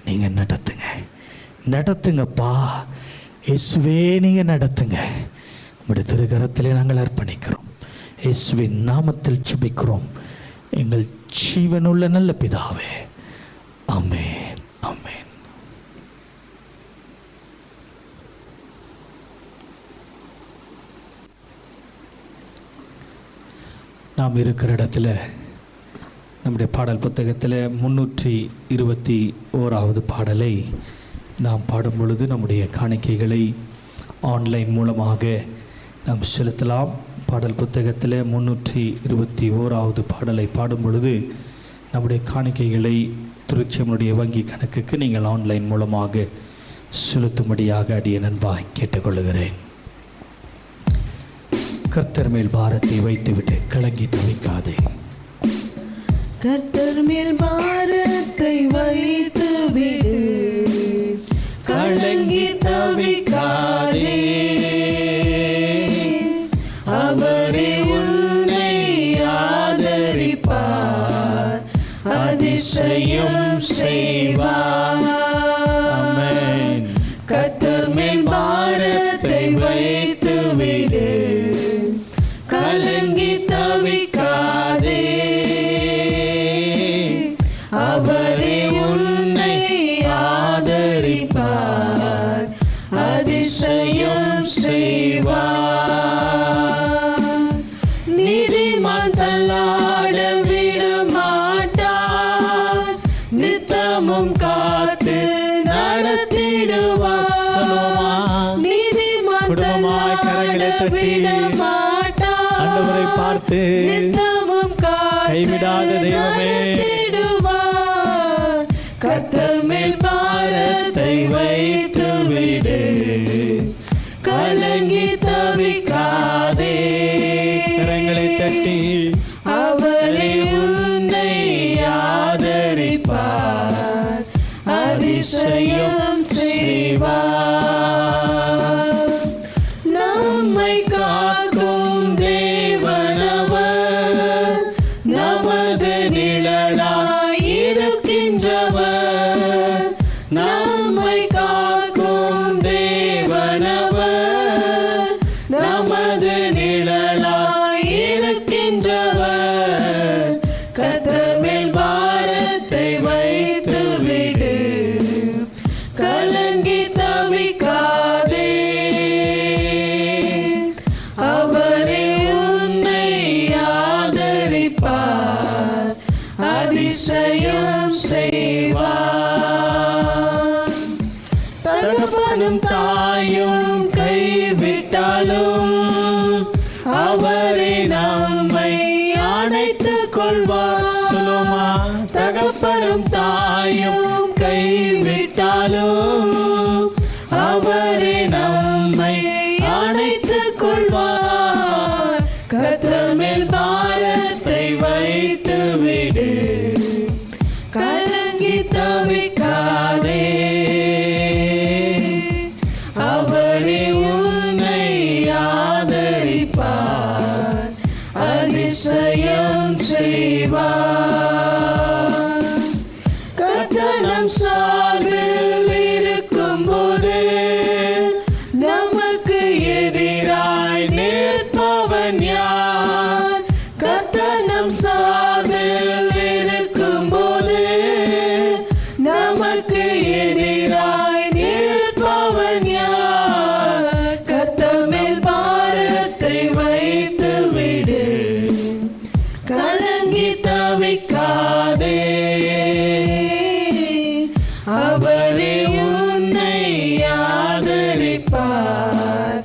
நீங்கள் நடத்துங்கப்பா. இயேசுவே நீங்கள் நடத்துங்க. உடைய திருக்கரத்திலே நாங்கள் அர்ப்பணிக்கிறோம். இயேசுவின் நாமத்தில் ஜெபிக்கிறோம் எங்கள் ஜீவனுள்ள நல்ல பிதாவே. ஆமென், ஆமென். நாம் இருக்கிற இடத்துல நம்முடைய பாடல் புத்தகத்தில் 321வது பாடலை நாம் பாடும் பொழுது நம்முடைய காணிக்கைகளை ஆன்லைன் மூலமாக நாம் செலுத்தலாம். பாடல் புத்தகத்தில் 321வது பாடலை பாடும் பொழுது நம்முடைய காணிக்கைகளை திருச்செம்முடைய வங்கி கணக்குக்கு நீங்கள் ஆன்லைன் மூலமாக செலுத்தும்படியாக அடியேன் அன்பாய் கேட்டுக்கொள்கிறேன். கர்த்தர் மேல் பாரத்தை வைத்துவிட்டு கலங்கி தவிக்காதே. கர்த்தர் மேல் பாரத்தை வைத்துவிடு செய்வார். ஆமென். கர்த்தர் மேல் பாரத்தை வைத்து விடு, கலங்கி தவிக்காதே. அவரே உன்னை ஆதரிப்பார், அதிசயம் செய்வார். நீதிமான் தள்ளாட விட மாட்டார், நித்தமும் காத்து நடத்திடுவார். நீதிமான் குடும்பமாய் கரங்களை தள்ளாட தட்டி விட மாட்டார், ஆண்டவரை பார்த்து நித்தமும் காத்து கைவிடாத தெய்வமே, நடத்திடுவார். கர்த்தர் மேல் பாரத்தை வைத்து விடு, கலங்கி தவிக்காதே. கரங்களை தட்டி அவரே உன்னை ஆதரிப்பார், அதிசயம் செய்வார். நம்மை காக்கும் தேவனவர், நமது நிழலாயிருக்கின்றவர். நம்மை காக்கும் தேவனவர், நமது நிழலாயிருக்கின்றவர். கர்த்தர் மேல் பாரத்தை வைத்து விடு, கலங்கி தவிக்காதே. அவரே உன்னை ஆதரிப்பார், அதிசயம் செய்வார். தகப்பனும் தாயும் கைவிட்டாலும் அவரே நம்மை அணைத்துக் கொள்வார். சொல்லுமா. தகப்பனும் தாயும் கைவிட்டாலும் அவரே நம்மை அணைத்துக் கொள்வார். கர்த்தர் மேல் பாரத்தை வைத்து விடு, கலங்கி தவிக்காதே. அவரே உன்னை ஆதரிப்பார், அதிசயம் செய்வார். கர்த்தர் நம் சார்பில் இருக்கும்போது நமக்கு எதிராய் நிற்பவன் யார்? கர்த்தர் நம் சார்பில் இருக்கும்போது நமக்கு எதிராய் நிற்பவன் யார்? கர்த்தர் மேல் பாரத்தை வைத்து விடு, கலங்கி தவிக்காதே. அவரே உன்னை ஆதரிப்பார்,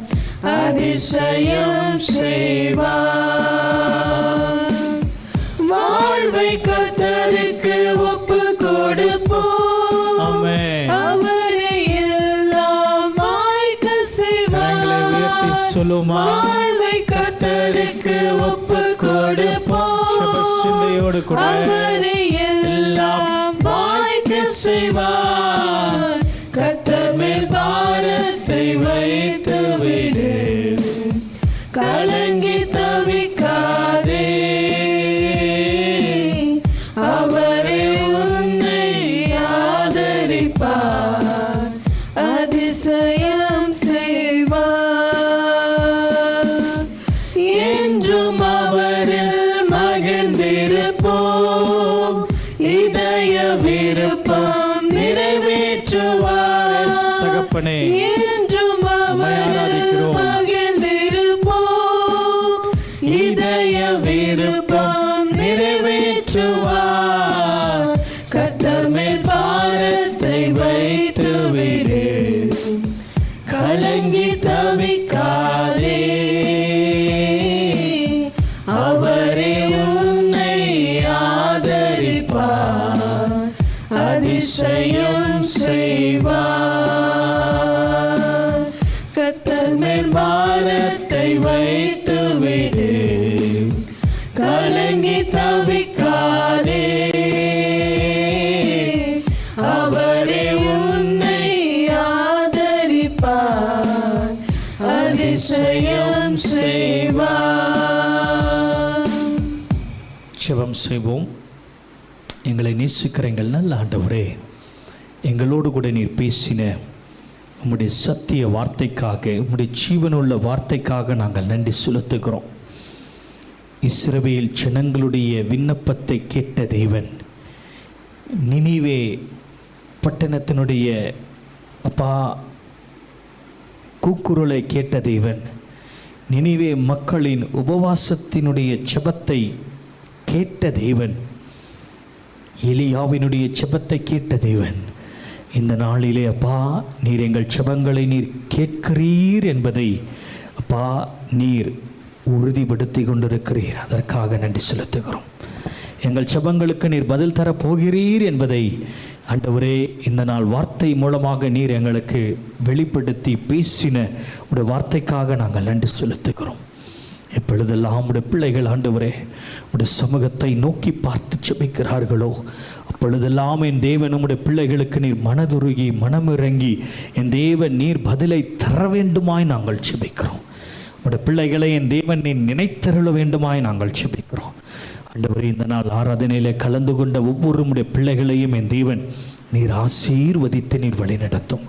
அதிசயம் செய்வார். வாழ்வை கர்த்தருக்கு ஒப்பு கொடுப்போம், ஆமென். அவரே எல்லாம் வாய்க்க கரங்களை உயர்த்தி செய்வார். சொல்லுமா. வாழ்வை கர்த்தருக்கு ஒப்பு கொடுப்போம், சிந்தையோடு கூட அவரே எல்லாம் வாய்க்க செய்வார். கர்த்தர் மேல் பாரத்தை வைத்து விடு, கலங்கி தவிக்காதே. அவரே உன்னை ஆதரிப்பார், அதிசயம் செய்வார். என்றும் அவரில் மகிழ்ந்திருப்போம், இதய விருப்பம் நிறைவேற்றுவார். தகப்பனே, என்றும் அவரில் ஆராதிக்கிறோம். மகிழ்ந்திருப்போம், இதய விருப்பம் நிறைவேற்றுவார். கர்த்தர் மேல் பாரத்தை வைத்து விடு, கலங்கி தவிக்காதே. அவரே உன்னை ஆதரிப்பார், அதிசயம் செய்வார். கர்த்தர் மேல் பாரத்தை வைத்து விடு, கலங்கி தவிக்காதே. அவரே உன்னை ஆதரிப்பார், அதிசயம் செய்வார். ஜெபம் செய்வோம். எங்களை நேசிக்கிற எங்கள் நல்ல ஆண்டவரே, எங்களோடு கூட நீர் பேசின உம்முடைய சத்திய வார்த்தைக்காக, உம்முடைய ஜீவனுள்ள வார்த்தைக்காக நாங்கள் நன்றி செலுத்துகிறோம். இஸ்ரவேல் ஜனங்களுடைய விண்ணப்பத்தை கேட்ட தேவன், நினிவே பட்டணத்தினுடைய அப்பா கூக்குரலை கேட்ட தேவன், நினிவே மக்களின் உபவாசத்தினுடைய ஜெபத்தை கேட்ட தேவன், எலியாவினுடைய ஜெபத்தை கேட்ட தேவன், இந்த நாளிலே அப்பா நீர் எங்கள் ஜெபங்களை நீர் கேட்கிறீர் என்பதை அப்பா நீர் உறுதிப்படுத்தி கொண்டிருக்கிறீர். அதற்காக நன்றி செலுத்துகிறோம். எங்கள் ஜெபங்களுக்கு நீர் பதில் தர போகிறீர் என்பதை ஆண்டவரே இந்த நாள் வார்த்தை மூலமாக நீர் எங்களுக்கு வெளிப்படுத்தி பேசின உடைய வார்த்தைக்காக நாங்கள் நன்றி செலுத்துகிறோம். எப்பொழுதெல்லாம் உடைய பிள்ளைகள் ஆண்டவரே உடைய சமூகத்தை நோக்கி பார்த்து ஜெபிக்கிறார்களோ அப்பொழுதெல்லாம் என் தேவன் உடைய பிள்ளைகளுக்கு நீர் மனதுருகி மனமிறங்கி என் தேவன் நீர் பதிலை தர வேண்டுமாய் நாங்கள் ஜெபிக்கிறோம். உடைய பிள்ளைகளை என் தேவன் நீர் நினைத்தருள வேண்டுமாய் நாங்கள் ஜெபிக்கிறோம். ஆண்டவரே இந்த நாள் ஆராதனையிலே கலந்து கொண்ட ஒவ்வொரு உடைய பிள்ளைகளையும் என் தேவன் நீர் ஆசீர்வதித்து நீர் வழிநடத்தும்.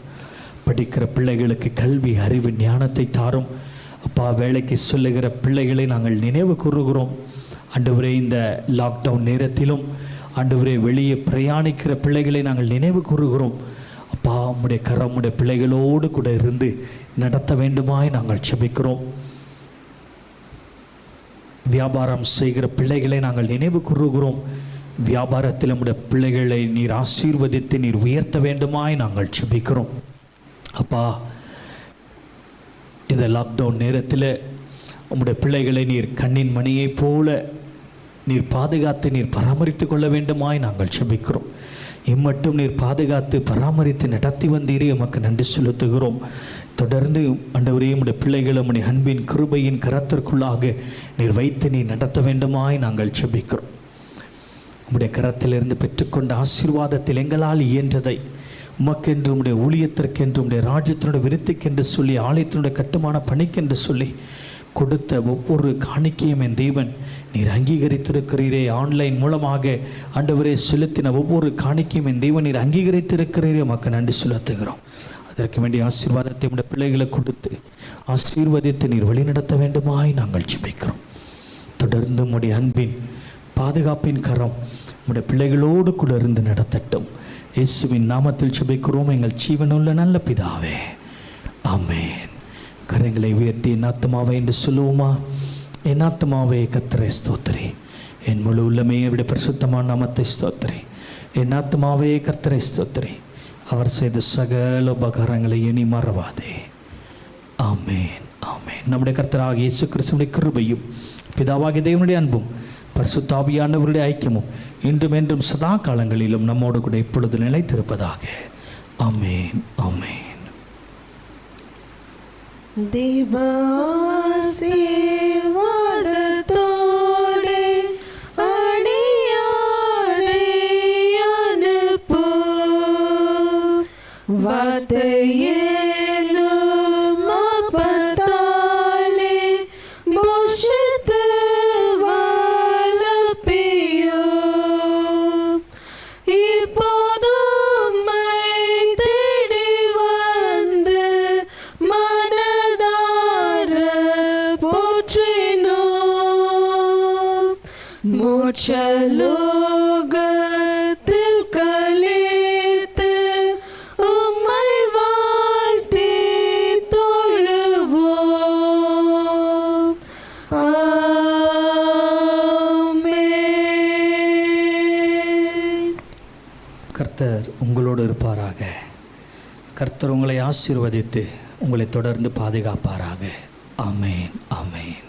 படிக்கிற பிள்ளைகளுக்கு கல்வி அறிவு ஞானத்தை தாரும். அப்பா வேலைக்கு சொல்லுகிற பிள்ளைகளை நாங்கள் நினைவு கூறுகிறோம். ஆண்டவரே இந்த லாக்டவுன் நேரத்திலும் ஆண்டவரே வெளியே பிரயாணிக்கிற பிள்ளைகளை நாங்கள் நினைவு கூறுகிறோம். அப்பா உம்முடைய கரம் உம்முடைய பிள்ளைகளோடு கூட இருந்து நடத்த வேண்டுமாய் நாங்கள் ஜெபிக்கிறோம். வியாபாரம் செய்கிற பிள்ளைகளை நாங்கள் நினைவு கூறுகிறோம். வியாபாரத்தில் நம்முடைய பிள்ளைகளை நீர் ஆசீர்வதித்து நீர் உயர்த்த வேண்டுமாய் நாங்கள் ஜெபிக்கிறோம். அப்பா இந்த லாக்டவுன் நேரத்தில் உம்முடைய பிள்ளைகளை நீர் கண்ணின் மணியைப் போல நீர் பாதுகாத்து நீர் பராமரித்து கொள்ள வேண்டுமாய் நாங்கள் ஜெபிக்கிறோம். இம்மட்டும் நீர் பாதுகாத்து பராமரித்து நடத்தி வந்தீரே உமக்கு நன்றி செலுத்துகிறோம். தொடர்ந்து ஆண்டவரே உம்முடைய பிள்ளைகளை உம்முடைய அன்பின் கிருபையின் கரத்திற்குள்ளாக நீர் வைத்து நீர் நடத்த வேண்டுமாய் நாங்கள் ஜெபிக்கிறோம். உம்முடைய கரத்திலிருந்து பெற்றுக்கொண்ட ஆசீர்வாதத்தில் எங்களால் இயன்றதை உமக்கென்று உம்முடைய ஊழியத்திற்கென்று உம்முடைய ராஜ்யத்தினுடைய விருத்திக்கென்று சொல்லி ஆலயத்தினுடைய கட்டுமான பணிக்கென்று சொல்லி கொடுத்த ஒவ்வொரு காணிக்கையும் என் தேவன் நீர் அங்கீகரித்திருக்கிறீரே. ஆன்லைன் மூலமாக ஆண்டவரே செலுத்தின ஒவ்வொரு காணிக்கையும் என் தேவன் நீர் அங்கீகரித்திருக்கிறீரே. உமக்கு நன்றி செலுத்துகிறோம். அதற்கு வேண்டிய ஆசீர்வாதத்தை உடைய பிள்ளைகளை கொடுத்து ஆசீர்வதித்து நீர் வழிநடத்த வேண்டுமாய் நாங்கள் ஜெபிக்கிறோம். தொடர்ந்து உம்முடைய அன்பின் பாதுகாப்பின் கரம் உம்முடைய பிள்ளைகளோடு கூட இருந்து நடத்தட்டும். இயேசுவின் நாமத்தில் ஜெபிக்கிறோம் எங்கள் ஜீவனுள்ள நல்ல பிதாவே, ஆமென். கரங்களை உயர்த்தி என் ஆத்துமாவே என்று சொல்லுவோமா? என் ஆத்துமாவே கர்த்தரை ஸ்தோத்திரி, என் முழு உள்ளமே அவருடைய பரிசுத்தமான நாமத்தை ஸ்தோத்திரி. என் ஆத்துமாவே கர்த்தரை ஸ்தோத்திரி, அவர் செய்த சகல உபகாரங்களை இனி மறவாதே. ஆமென், ஆமென். நம்முடைய கர்த்தராகிய இயேசு கிறிஸ்துவின் கிருபையும் பிதாவாகிய தேவனுடைய அன்பும் பரிசுத்த ஆவியானவருடைய ஐக்கியமும் இன்றும் என்றும் சதா காலங்களிலும் நம்மோடு கூட இப்பொழுது நிலைத்திருப்பதாக. ஆமென், ஆமென். தேவாசீர்வாதத்தோடே அடியாரை அனுப்பு, வார்த்தையேனும் அப்பத்தாலே போஷித்து வளர்ப்பியோ. இப்போதும் உம்மை தேடி வந்து மனதார போற்றினோம். மோட்சலோகத்தில் கலித்து உம்மை வாழ்த்தி தொழுவோம். ஆமென். கர்த்தர் உங்களோடு இருப்பாராக. கர்த்தர் உங்களை ஆசீர்வதித்து உங்களை தொடர்ந்து பாதுகாப்பாராக. ஆமென், ஆமென்.